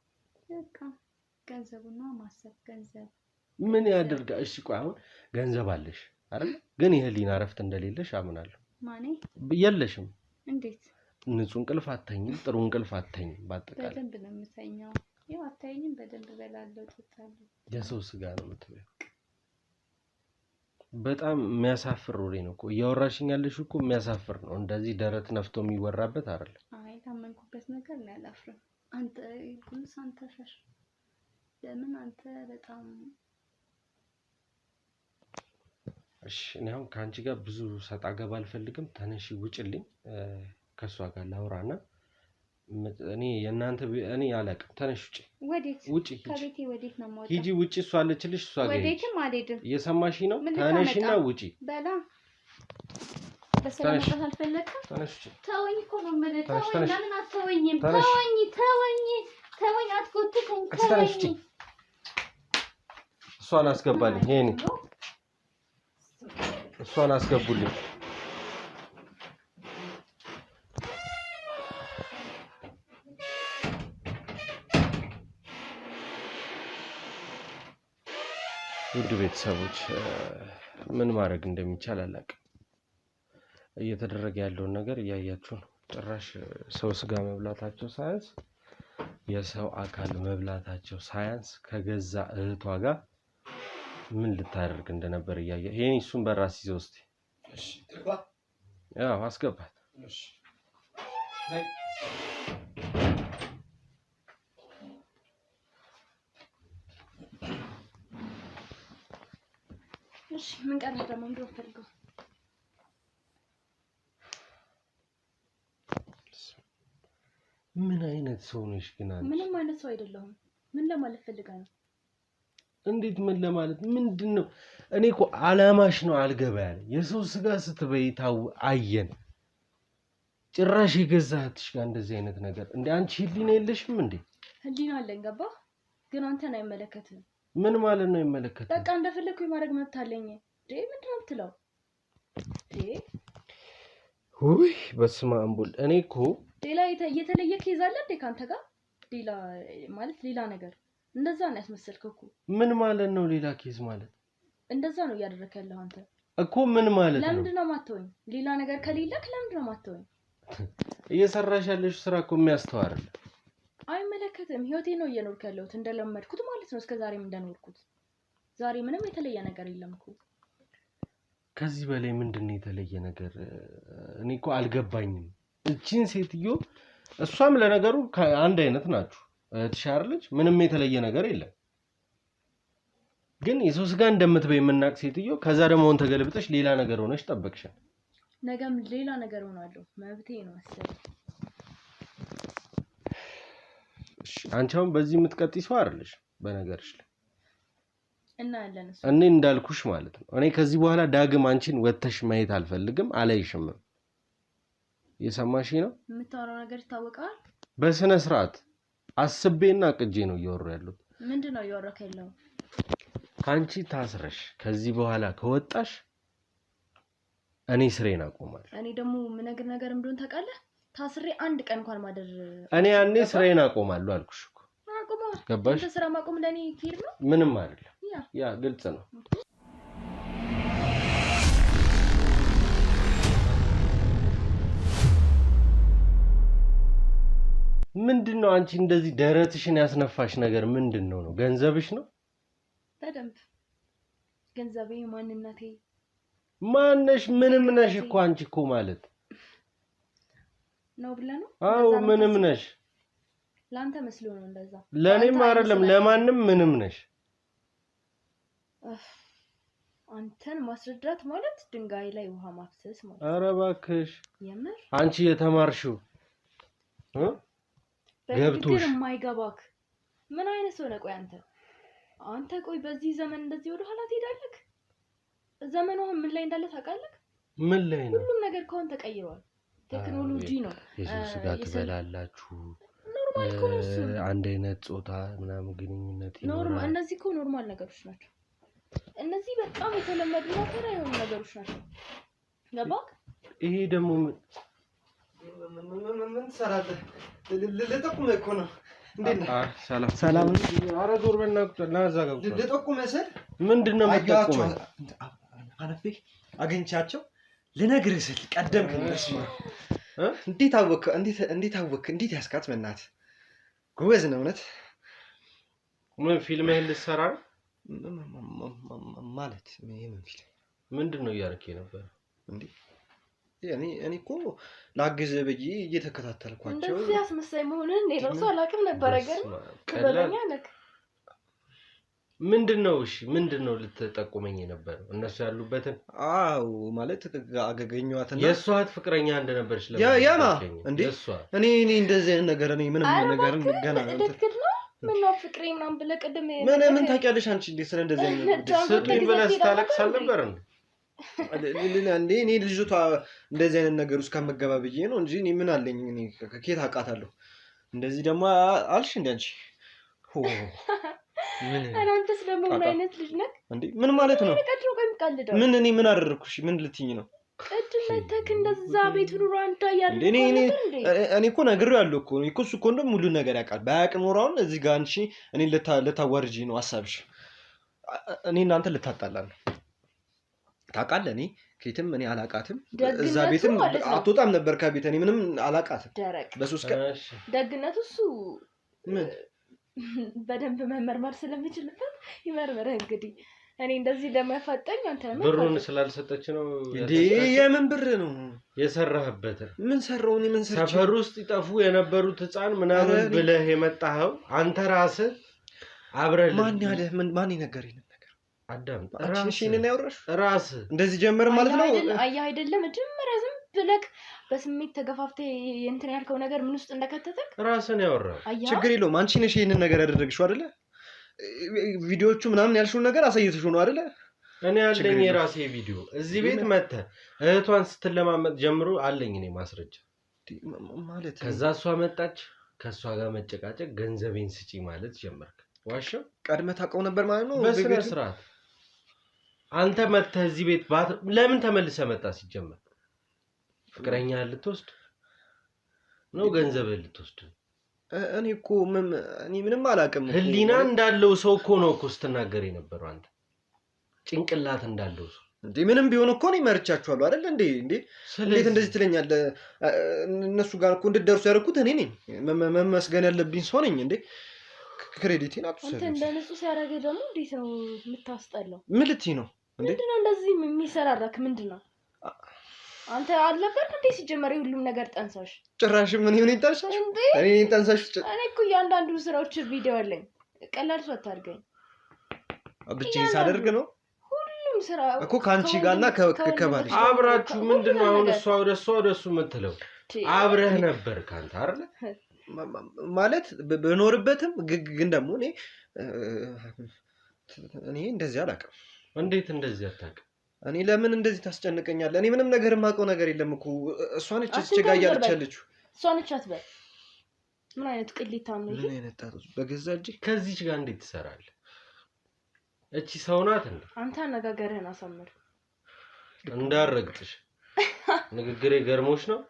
በቃ ገንዘቡና ማሰብ ገንዘብ ምን ያደርጋ እሺ ቆይ አሁን ገንዘብ አለሽ አይደል ግን የህሊና ረፍት እንደሌለሽ አምናለሁ ማኔ የለሽም እንዴት ንጹህ እንቅልፍ አተኝም ጥሩ እንቅልፍ አተኝም ባጠቃላይ በደንብ ነው የምተኛው ያው አተኝም በደንብ በላለው ተጣጣለሁ የሰው ስጋ ነው የምትበይው በጣም የሚያሳፍር ወሬ ነው እኮ እያወራሽኝ ያለሽ እኮ የሚያሳፍር ነው እንደዚህ ደረት ነፍቶ የሚወራበት አይደለም አይ ታመንኩበት ነገር ነው ያላፍረው አንተ ጉንስ አንተ ፈሽ ለምን አንተ በጣም እሺ ነው ካንቺ ጋር ብዙ ሰጣ ገባ አልፈልግም ተነሺ ውጭልኝ ከሷ ጋር ላውራና እኔ የናንተ እኔ አላቅም ተነሽ ውጪ ከቤቴ ወዴት ነው የምወጣው ሂጂ ውጪ እሷ አለችልሽ እሷ ጋር ወዴትም አልሄድም እየሰማሽ ነው ተነሽና ውጪ በላ በሰላም መጣ አልፈለክም ተነሽ ተወኝ እኮ ነው የምልህ ተወኝ ለምን አትተወኝም ተወኝ አትጎትተኝ ተወኝ እሷን አስገባልኝ ይሄኔ እሷን አስገቡልኝ ውድ ቤተሰቦች ምን ማድረግ እንደሚቻል አላውቅም እየተደረገ ያለውን ነገር እያያችሁ ነው ጭራሽ ሰው ስጋ መብላታቸው ሳያንስ የሰው አካል መብላታቸው ሳያንስ ከገዛ እህቷ ጋር ምን ልታደርግ እንደነበር እያየ ይሄን እሱን በራስ ይዘው እስቲ እሺ ትግባ ያው አስገባት እሺ ላይ እሺ ምን ቀረ ደግሞ እንደወፈልገው ምን አይነት ሰው ነሽ ግን አንቺ ምንም አይነት ሰው አይደለሁም ምን ለማለት ፈልጋ ነው እንዴት ምን ለማለት ምንድነው እኔ እኮ አላማሽ ነው አልገባ ያለ የሰው ስጋ ስትበይ ታው አየን ጭራሽ የገዛህትሽ ጋር እንደዚህ አይነት ነገር እንዴ አንቺ ህሊና የለሽም እንዴ ህሊና አለኝ ገባ ግን አንተን አይመለከትም ምን ማለት ነው ይመለከት በቃ እንደፈለኩ ማድረግ መብት አለኝ ዴ ምንድነው የምትለው ዴ ሁይ በስመ አብ ወልድ እኔ እኮ ሌላ የተለየ ኬዝ አለ እንዴ ካንተ ጋር ሌላ ማለት ሌላ ነገር እንደዛ ነው ያስመሰልከው እኮ ምን ማለት ነው ሌላ ኬዝ ማለት እንደዛ ነው ያደረከው ያለው አንተ እኮ ምን ማለት ነው? ለምንድን ነው ማተወኝ? ሌላ ነገር ከሌለክ ለምንድን ነው ማተወኝ? እየሰራሽ ያለሽ ስራ እኮ የሚያስተው አይደል? አይመለከትም። ህይወቴ ነው እየኖርኩ ያለሁት እንደለመድኩት ማለት ነው። እስከዛሬም እንደኖርኩት ዛሬ ምንም የተለየ ነገር የለም እኮ። ከዚህ በላይ ምንድነው የተለየ ነገር? እኔ እኮ አልገባኝም። እቺን ሴትዮ እሷም ለነገሩ አንድ አይነት ናችሁ ትሻርልሽ። ምንም የተለየ ነገር የለም። ግን የሰው ስጋ እንደምትበይ የምናቅ ሴትዮ ከዛ ደግሞ ወን ተገልብጠሽ ሌላ ነገር ሆነሽ ጠበቅሻል። ነገም ሌላ ነገር ሆናለሁ። መብቴ ነው መሰለኝ። እሺ አንቺ አሁን በዚህ የምትቀጥይ ሰው አይደለሽ በነገርሽ ላይ እና ያለን እሱ እኔ እንዳልኩሽ ማለት ነው። እኔ ከዚህ በኋላ ዳግም አንቺን ወተሽ ማየት አልፈልግም፣ አላይሽም። የሰማሽ ነው? የምታወራው ነገር ይታወቃል። በስነ ስርዓት አስቤና ቅጄ ነው እያወራሁ ያለሁት። ምንድነው እያወራክ ያለው? አንቺ ታስረሽ ከዚህ በኋላ ከወጣሽ እኔ ስሬን አቆማለሁ። እኔ ደግሞ ምነግር ነገር እንደሆነ ታውቃለህ? ታስሬ አንድ ቀን እንኳን ማደር እኔ ያኔ ስሬን አቆማለሁ አልኩሽ እኮ። አቆማ ገባሽ? ስራ ማቆም ለኔ ኪር ነው? ምንም አይደለም። ያ ግልጽ ነው። ምንድነው አንቺ እንደዚህ ደረትሽን ያስነፋሽ ነገር ምንድነው? ነው ገንዘብሽ ነው? በደንብ ገንዘቤ ማንነቴ ማነሽ? ምንም ነሽ እኮ አንቺ እኮ ማለት ነው ብለህ ነው? አዎ ምንም ነሽ። ላንተ መስሎ ነው እንደዛ። ለኔም አይደለም ለማንም ምንም ነሽ። አንተን ማስረዳት ማለት ድንጋይ ላይ ውሃ ማፍሰስ ማለት። ኧረ እባክሽ የምር አንቺ የተማርሽው ገብቶሽ የማይገባክ ምን አይነት ሰው ነህ? ቆይ አንተ ቆይ በዚህ ዘመን እንደዚህ ወደ ኋላ ትሄዳለህ? ዘመኑ ምን ላይ እንዳለ ታውቃለህ? ምን ላይ ነው? ሁሉም ነገር ከሆነ ተቀይሯል። ቴክኖሎጂ ነው። የሱስ ጋር ትበላላችሁ። ኖርማል እኮ ነው እሱ። አንድ አይነት ጾታ ምናምን ግንኙነት ይኖራል። ኖርማል እነዚህ እኮ ኖርማል ነገሮች ናቸው። እነዚህ በጣም የተለመዱ ተራ የሆኑ ነገሮች ናቸው። ገባክ? ይሄ ደግሞ ምን ትሰራለህ? ልጠቁምህ እኮ ነው። እንዴት ነህ? ሰላም ሰላም። ኧረ ዞር በእናትህ ና እዛ ጋር ልጠቁምህ ስል ምንድነው የምትጠቁመኝ? አለፌ አገኝቻቸው ልነግርህ ስል ቀደምክኝ። እንዴት አወክ? እንዴት ያስካት? በእናትህ ጎበዝ ነው እውነት። ምን ፊልምህን ልትሰራ ነው? ማለት የምን ፊልም? ምንድነው እያደረክ ነበር እንዴ? እኔ እኮ ላግዝ ብዬ እየተከታተልኳቸው። እንደዚህ አስመሳይ መሆንን እኔ ራሱ አላውቅም ነበር። ቀለኛ ነክ ምንድነው? እሺ ምንድነው ልትጠቁመኝ የነበረው? እነሱ ያሉበትን? አዎ ማለት አገኘኋትና የሷት ፍቅረኛ እንደነበርሽ ያማ እንዴ? እኔ እንደዚህ አይነት ነገር ምንም ነገር ገና ምን ነው ፍቅሬ ምናምን ብለህ ቅድም ምን ታውቂያለሽ አንቺ? እንዴ ስለ እንደዚህ አይነት ስትይ ብለህ ስታለቅስ አልነበር እንዴ? እኔ ልጅቷ እንደዚህ አይነት ነገር ውስጥ ከመገባ ብዬ ነው እንጂ እኔ ምን አለኝ? እኔ ከኬት አውቃታለሁ? እንደዚህ ደግሞ አልሽ እንዴ አንቺ? አንተስ ደግሞ ምን አይነት ልጅ ነህ እንዴ? ምን ማለት ነው? ቀጥሮ ቀምቃልደው እኔ ምን አደረኩሽ? ምን ልትይኝ ነው? ቅድመተክ እንደዛ ቤት ኑሮ አንተ ያለ እኔ እኮ ነግሬዋለሁ እኮ እሱ እኮ እንደውም ሁሉን ነገር ያውቃል። ባያውቅ ኖሯውን እዚህ ጋር አንቺ እኔ ልታዋርጂ ነው ሀሳብሽ። እኔ እናንተ ልታጣላ ነው። ታውቃለህ እኔ ከየትም እኔ አላውቃትም። እዛ ቤትም አትወጣም ነበር ከቤት። እኔ ምንም አላውቃትም። በሶስት ቀን ደግነቱ እሱ ምን በደንብ መመርመር ስለምችልበት ይመርመር። እንግዲህ እኔ እንደዚህ ለማፋጠኝ አንተ ብሩን ስላልሰጠች ነው እንዴ? የምን ብር ነው የሰራህበት? ምን ሰራው? እኔ ምን ሰራው? ሰፈር ውስጥ ይጠፉ የነበሩት ህፃን ምናምን ብለህ የመጣኸው አንተ ራስህ አብረህ። ማን ያለ ማን የነገረኝ ነገር? አዳም ራስህ እኔን ያወራሽ ራስህ እንደዚህ ጀመር ማለት ነው? አያ አይደለም መጀመሪያ ዝም ብለህ በስሜት ተገፋፍተህ እንትን ያልከው ነገር ምን ውስጥ እንደከተተክ ራስህን ያወራው። ችግር የለውም። አንቺ ነሽ ይሄንን ነገር ያደረግሽው አይደለ? ቪዲዮቹ ምናምን ያልሽው ነገር አሳይተሽው ነው አይደለ? እኔ አለኝ የራሴ ቪዲዮ። እዚህ ቤት መተህ እህቷን ስትለማመጥ ጀምሮ አለኝ እኔ ማስረጃ ማለት። ከዛ እሷ መጣች፣ ከሷ ጋር መጨቃጨቅ፣ ገንዘቤን ስጪ ማለት ጀመርክ። ዋሻው ቀድመህ ታውቀው ነበር ማለት ነው? በስነ ስርዓት አንተ መተህ እዚህ ቤት ለምን ተመልሰህ መጣ? ሲጀመር ፍቅረኛ ልትወስድ ነው? ገንዘብህን ልትወስድ? እኔ እኮ ምንም አላውቅም። ህሊና እንዳለው ሰው እኮ ነው እኮ ስትናገር የነበረው አንተ። ጭንቅላት እንዳለው ሰው እንዴ ምንም ቢሆን እኮ ነው መርቻችኋለሁ አይደል እንዴ እንዴት እንደዚህ ትለኛለህ? እነሱ ጋር እኮ እንድትደርሱ ያደረኩት እኔ ነኝ። መመስገን ያለብኝ ሰው ነኝ እንዴ። ክሬዲቴን አትውሰድ። አንተ እንደነሱ ሲያደርግ ደግሞ እንዴት ነው የምታስጠላው? ምን ልትይ ነው እንዴ? ምንድነው እንደዚህ የሚሰራራክ ምንድነው? አንተ አልነበርክ እንዴ ሲጀመር ሁሉም ነገር ጠንሳሽ? ጭራሽ ምን ይሁን ይጠንሳሽ? እኔ ጠንሳሽ? እኔ እኮ እያንዳንዱ ስራዎች ቪዲዮ አለኝ። ቀላል ሰው አታርገኝ። ብቻዬን ሳደርግ ነው ሁሉም ስራ እኮ ካንቺ ጋርና ከባልሽ አብራችሁ ምንድነው አሁን እሷ ወደሱ የምትለው? አብረህ ነበር ካንተ አይደል? ማለት በኖርበትም ግን ደግሞ እኔ እንደዚህ አላውቅም። እንዴት እንደዚህ አታውቅም? እኔ ለምን እንደዚህ ታስጨንቀኛለህ? እኔ ምንም ነገር የማውቀው ነገር የለም እኮ። እሷ ነች እችጋ እያለች ያለችው። እሷ ነች አትበል። ምን አይነት ቅሊታም ነው ይሄ? ምን አይነት ጣጣ በገዛ እጅ ከዚህች ጋር እንዴት ትሰራለህ? እቺ ሰው ናት እንዴ? አንተ አነጋገርህን አሳምር። እንዳረግጥሽ ንግግሬ ገርሞሽ ነው?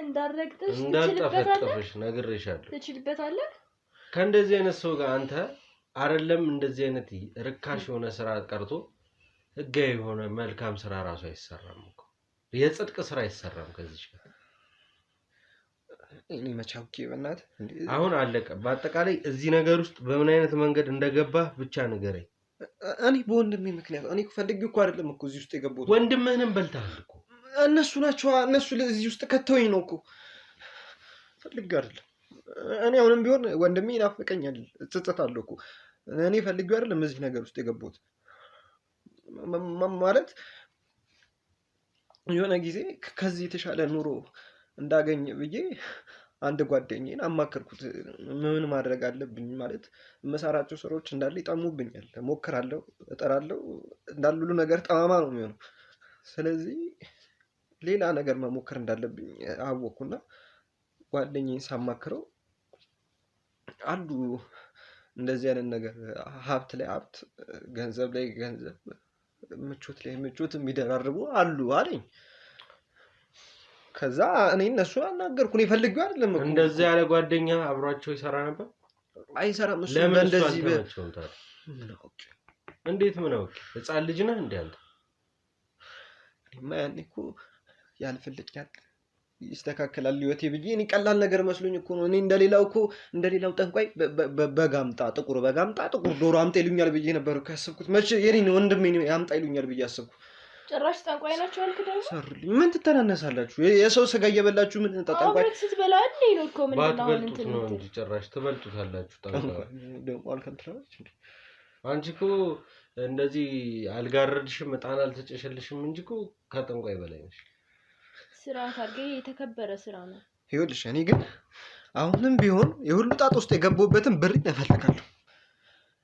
እንዳረግጥሽ እንዳልጠፈጥፍሽ ነግሬሻለሁ። ትችልበታለህ? ከእንደዚህ አይነት ሰው ጋር አንተ አይደለም እንደዚህ አይነት ርካሽ የሆነ ስራ ቀርቶ ህጋዊ የሆነ መልካም ስራ ራሱ አይሰራም እኮ። የጽድቅ ስራ አይሰራም ከዚህ ጋር። እኔ መቻውቂ በእናት አሁን አለቀ። በአጠቃላይ እዚህ ነገር ውስጥ በምን አይነት መንገድ እንደገባህ ብቻ ንገረኝ። እኔ በወንድሜ ምክንያት እኔ ፈልጌው እኮ አይደለም እኮ እዚህ ውስጥ የገባሁት። ወንድምህንም በልተሃል እኮ። እነሱ ናቸው እነሱ እዚህ ውስጥ ከተውኝ ነው እኮ። ፈልጌ አይደለም። እኔ አሁንም ቢሆን ወንድሜ ይናፍቀኛል፣ እጸጸታለሁ እኮ። እኔ ፈልጌው አይደለም እዚህ ነገር ውስጥ የገባሁት። ማለት የሆነ ጊዜ ከዚህ የተሻለ ኑሮ እንዳገኝ ብዬ አንድ ጓደኛዬን አማከርኩት። ምን ማድረግ አለብኝ ማለት መሰራቸው ስራዎች እንዳለ ይጣሙብኛል። ሞክራለሁ፣ እጠራለሁ፣ እንዳለ ሁሉ ነገር ጠማማ ነው የሚሆነው። ስለዚህ ሌላ ነገር መሞከር እንዳለብኝ አወቅኩና ጓደኛዬን ሳማክረው አንዱ እንደዚህ አይነት ነገር ሀብት ላይ ሀብት፣ ገንዘብ ላይ ገንዘብ፣ ምቾት ላይ ምቾት የሚደራርቡ አሉ አለኝ። ከዛ እኔ እነሱን አናገርኩ። እኔ ፈልጌው አይደለም እኮ። እንደዚህ ያለ ጓደኛ አብሯቸው ይሰራ ነበር? አይሰራም እሱ። እንደዚህ እንዴት ምን አውቄ? ህፃን ልጅ ነህ እንዴ አንተ? እኔማ ያኔ እኮ ያልፈልኛል ይስተካከላል ህይወቴ ብዬ እኔ ቀላል ነገር መስሎኝ እኮ ነው። እኔ እንደሌላው ጠንቋይ በጋምጣ ጥቁር ዶሮ አምጣ ይሉኛል ብዬ ነበር እኮ ያሰብኩት። መቼ የኔን ወንድሜ ያምጣ ይሉኛል ብዬ አሰብኩ። ጭራሽ ጠንቋይ ናቸው ያልክ ደግሞ? ሰሩልኝ። ምን ትተናነሳላችሁ? የሰው ስጋ እየበላችሁ ምን ጠንቋይ? አብረክ ስትበላ እንዴ ነው እኮ ምን ነው እንትን ነው እንጂ ጭራሽ ትበልጡታላችሁ። ጠንቋይ ደግሞ አልከንትራች እንዴ? አንቺ እኮ እንደዚህ አልጋረድሽም እጣን አልተጨሸልሽም እንጂ እኮ ከጠንቋይ በላይ ነሽ። ስራት አድርገህ የተከበረ ስራ ነው። ይኸውልሽ እኔ ግን አሁንም ቢሆን የሁሉ ጣጣ ውስጥ የገባሁበትን ብሬን እፈልጋለሁ።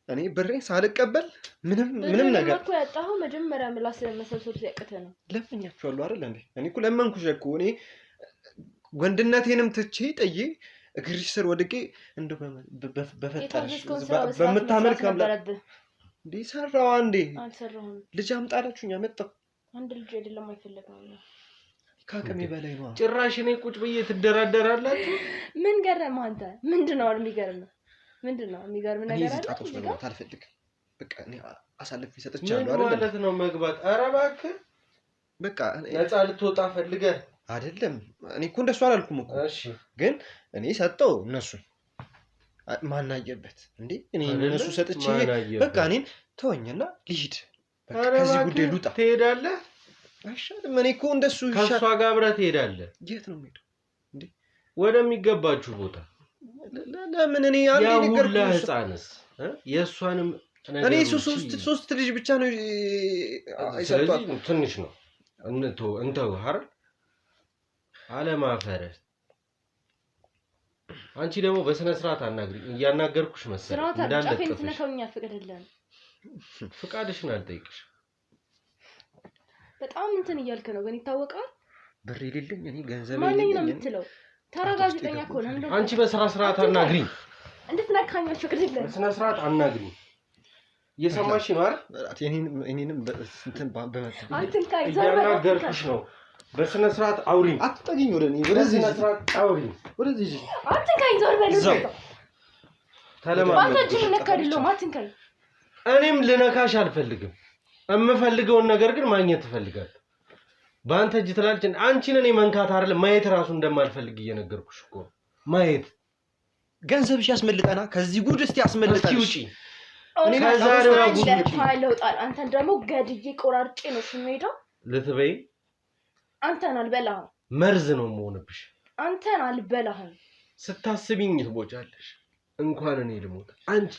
እኔ ብሬን ሳልቀበል ምንም ነገር እኮ ያጣኸው መጀመሪያ ምላስ ለመሰብሰብ ሲያቅተህ ነው። ለምኛችኋለሁ አይደል እንዴ? እኔ እኮ ለመንኩሽ እኮ። እኔ ወንድነቴንም ትቼ ጥዬ እግርሽ ስር ወድቄ እንደው በፈጠረሽ በምታመልክ አምላክ እንዴ ሰራው አንዴ አልሰራሁም። ልጅ አምጣላችሁኝ አመጣሁ። አንድ ልጅ አይደለም አይፈልግም ነው። ካቀሜ በላይ ነው። ጭራሽ እኔ ቁጭ ብዬ ትደራደራላችሁ? ምን ገረመህ አንተ? ምንድነው የሚገርምህ? ምንድነው የሚገርም ነገር አለ? ጣጣስ መግባት አልፈልግም። በቃ እኔ አሳልፌ ሰጥቻለሁ አይደል? ማለት ነው መግባት? ኧረ እባክህ በቃ ነፃ ልትወጣ ፈልገህ አይደለም። እኔ እኮ እንደሱ አላልኩም እኮ። እሺ ግን እኔ ሰጠው እነሱ ማናየበት እንዴ? እኔ እነሱ ሰጥቼ በቃ እኔን ተወኝና ልሂድ። በቃ ከዚህ ጉዳይ ልውጣ። ትሄዳለህ? አይሻልም? እኔ እኮ እንደሱ ከሷ ጋር አብረህ ትሄዳለህ። የት ነው የምሄደው እንዴ? ወደሚገባችሁ ቦታ። ለምን እኔ አንዴ ነገር ህፃንስ የእሷንም ነገር እኔ ሶስት ልጅ ብቻ ነው አይሰጧት። ትንሽ ነው እንተው አይደል? አለማፈረስ። አንቺ ደግሞ በስነ ስርዓት አናግሪኝ። እያናገርኩሽ መሰለኝ እንዳልጠጥፍሽ። ፍቃድሽን አልጠይቅሽ። በጣም እንትን እያልክ ነው ግን ይታወቃል። ብር የሌለኝ እኔ ገንዘብ የሌለኝ ማንኛውም ነው የምትለው። ተረጋግጠኛ እኮ ነው። አንቺ በስራ ስርዓት አናግሪኝ። እንድትነካኛው ፍቅድልኝ። በስነ ስርዓት አናግሪኝ። እየሰማሽ ነው አይደል? እኔንም እንትን በመጣ አትንካኝ። እያናገርኩሽ ነው። በስነ ስርዓት አውሪኝ። አትጠጊኝ ወደ እኔ። ወደዚህ በስነ ስርዓት አውሪኝ። ወደዚህ አትንካኝ። ዞር በል። ተለማመድ። ባታችን ነካድለው። አትንካኝ። እኔም ልነካሽ አልፈልግም። የምፈልገውን ነገር ግን ማግኘት ትፈልጋለህ። በአንተ እጅ ትላለች። አንቺን እኔ መንካት አይደለም ማየት ራሱ እንደማልፈልግ እየነገርኩሽ እኮ ማየት። ገንዘብሽ ያስመልጠና ከዚህ ጉድ እስቲ ያስመልጠሽ። ውጪ እኔ ከዛሬው ጉድ ውጪ። አንተን ደግሞ ገድዬ ቆራርጬ ነው የምሄደው። ልትበይ አንተን አልበላህም። መርዝ ነው የምሆንብሽ። አንተን አልበላህም። ስታስቢኝ ትቦጫለሽ። እንኳን እኔ ልሞት አንቺ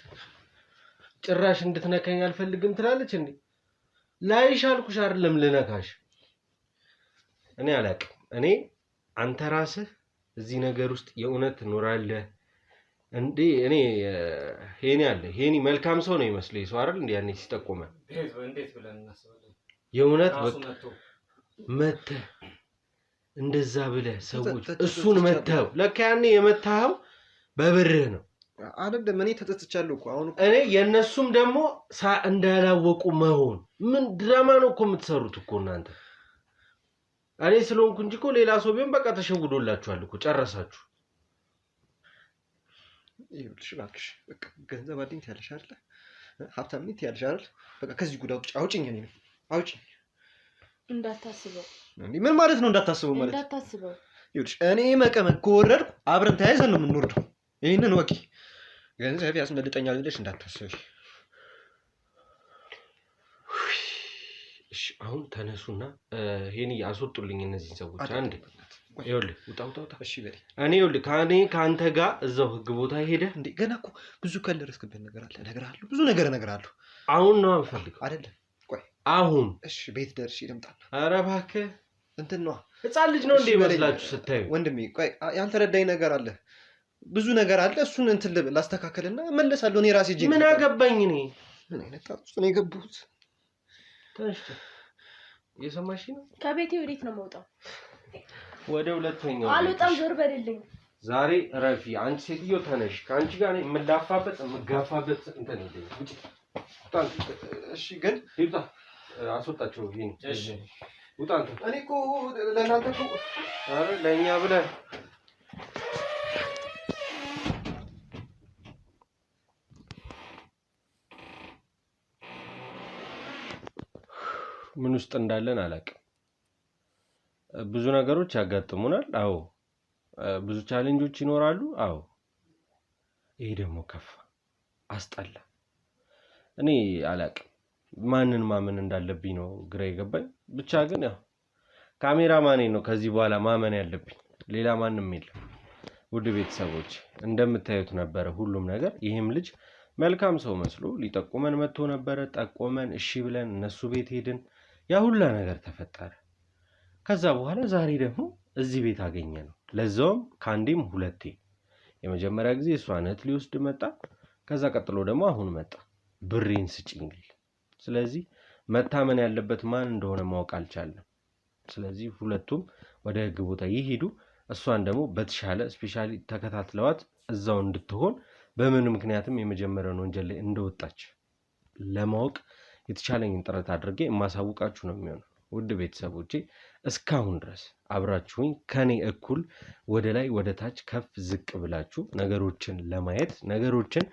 ጭራሽ እንድትነካኝ አልፈልግም ትላለች እንዴ? ላይሽ አልኩሽ አይደለም ልነካሽ። እኔ አላውቅም። እኔ አንተ ራስህ እዚህ ነገር ውስጥ የእውነት ትኖራለህ እንዴ? እኔ ሄኒ መልካም ሰው ነው ይመስለኝ ሰው አይደል እንዴ? ያኔ ሲጠቆመ እንዴት ብለን እናስባለን? የእውነት መተህ እንደዛ ብለህ ሰዎች እሱን መተው ለካ ያኔ የመታኸው በብርህ ነው አይደለም? እኔ ተጸጽቻለሁ እኮ አሁን እኔ የነሱም ደግሞ እንዳላወቁ መሆን ምን ድራማ ነው እኮ የምትሰሩት እኮ እናንተ። እኔ ስለሆንኩ እንጂ እኮ ሌላ ሰው ቢሆን በቃ ተሸውዶላችኋል እኮ ጨረሳችሁ። ይኸውልሽ እባክሽ በቃ ገንዘብ አለኝ ትያለሽ አይደል? ሀብታም ነኝ ትያለሽ አይደል? በቃ ከዚህ ጉድ አውጪኝ። እኔ አውጪኝ። እንዳታስበው። ምን ማለት ነው እንዳታስበው ማለት? እንዳታስበው። ይኸውልሽ እኔ መቀመቅ ከወረድኩ አብረን ተያይዘን ነው የምንወርደው። ይሄንን ወቂ ገንዘብ ያስመልጠኛል ብለሽ እንዳታስቢ። እሺ አሁን ተነሱና ሄኒ አስወጡልኝ እነዚህን ሰዎች አንድ። ይኸውልህ ውጣ። እሺ በል። እኔ ይኸውልህ ከአንተ ጋር እዛው ህግ ቦታ ሄደህ እንዴ ገና እኮ ብዙ ካልደረስክበት ነገር አለ። እነግርሃለሁ፣ ብዙ ነገር እነግርሃለሁ። አሁን ነው የምፈልገው አይደለም? ቆይ አሁን። እሺ ቤት ደርሼ ልምጣና። ኧረ እባክህ እንትን ነው ህፃን ልጅ ነው እንዴ ይመስላችሁ ስታዩ? ወንድሜ ቆይ ያልተረዳኝ ነገር አለ፣ ብዙ ነገር አለ። እሱን እንትን ላስተካከልና እመለሳለሁ። እኔ ራሴ እጄ ምን አገባኝ እኔ። ምን አይነት ጣጣ ነው የገቡት? ተነሽ። እየሰማሽ ነው? ከቤቴ ወዴት ነው የምወጣው? ወደ ሁለተኛው አልወጣም። ዞር በልልኝ። ዛሬ ረፊ አንቺ ሴትዮ ተነሽ። ከአንቺ ጋር የምዳፋበት የምጋፋበት እንትን የለኝም። ውጪ። እሺ ግን ይውጣ። አስወጣቸው። ይሄን እሺ ውጣ። አንተ እኔ እኮ ለእናንተ እኮ ኧረ ለእኛ ብለህ ምን ውስጥ እንዳለን አላውቅም። ብዙ ነገሮች ያጋጥሙናል። አዎ ብዙ ቻሌንጆች ይኖራሉ። አዎ ይሄ ደግሞ ከፋ፣ አስጠላ። እኔ አላውቅም ማንን ማመን እንዳለብኝ ነው ግራ የገባኝ። ብቻ ግን ያው ካሜራማኔ ነው ከዚህ በኋላ ማመን ያለብኝ፣ ሌላ ማንም የለም። ውድ ቤተሰቦች እንደምታዩት ነበረ ሁሉም ነገር። ይሄም ልጅ መልካም ሰው መስሎ ሊጠቁመን መጥቶ ነበረ። ጠቆመን፣ እሺ ብለን እነሱ ቤት ሄድን። ያ ሁላ ነገር ተፈጠረ። ከዛ በኋላ ዛሬ ደግሞ እዚህ ቤት አገኘ ነው። ለዛውም ከአንዴም ሁለቴ። የመጀመሪያ ጊዜ እሷን እህት ሊወስድ መጣ። ከዛ ቀጥሎ ደግሞ አሁን መጣ ብሬን ስጪኝ ሊል። ስለዚህ መታመን ያለበት ማን እንደሆነ ማወቅ አልቻለም። ስለዚህ ሁለቱም ወደ ህግ ቦታ ይሄዱ። እሷን ደግሞ በተሻለ ስፔሻሊ ተከታትለዋት እዛው እንድትሆን በምን ምክንያትም የመጀመሪያውን ወንጀል ላይ እንደወጣች ለማወቅ የተቻለኝን ጥረት አድርጌ የማሳውቃችሁ ነው የሚሆነው። ውድ ቤተሰቦቼ እስካሁን ድረስ አብራችሁኝ ከኔ እኩል ወደ ላይ ወደ ታች ከፍ ዝቅ ብላችሁ ነገሮችን ለማየት ነገሮችን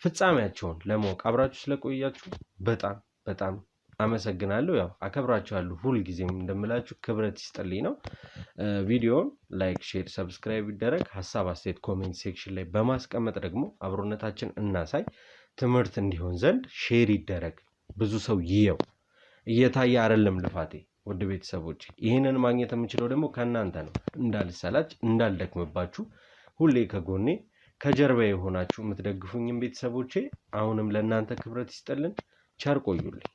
ፍጻሜያቸውን ለማወቅ አብራችሁ ስለቆያችሁ በጣም በጣም አመሰግናለሁ። ያው አከብራችኋለሁ። ሁል ጊዜም እንደምላችሁ ክብረት ይስጥልኝ ነው። ቪዲዮውን ላይክ፣ ሼር፣ ሰብስክራይብ ይደረግ። ሐሳብ አስተያየት ኮሜንት ሴክሽን ላይ በማስቀመጥ ደግሞ አብሮነታችን እናሳይ። ትምህርት እንዲሆን ዘንድ ሼር ይደረግ። ብዙ ሰው ይየው። እየታየ አይደለም ልፋቴ። ውድ ቤተሰቦች ይህንን ማግኘት የምችለው ደግሞ ከእናንተ ነው። እንዳልሰላች እንዳልደክምባችሁ ሁሌ ከጎኔ ከጀርባ የሆናችሁ የምትደግፉኝም ቤተሰቦቼ አሁንም ለእናንተ ክብረት ይስጥልን። ቸር ቆዩልኝ።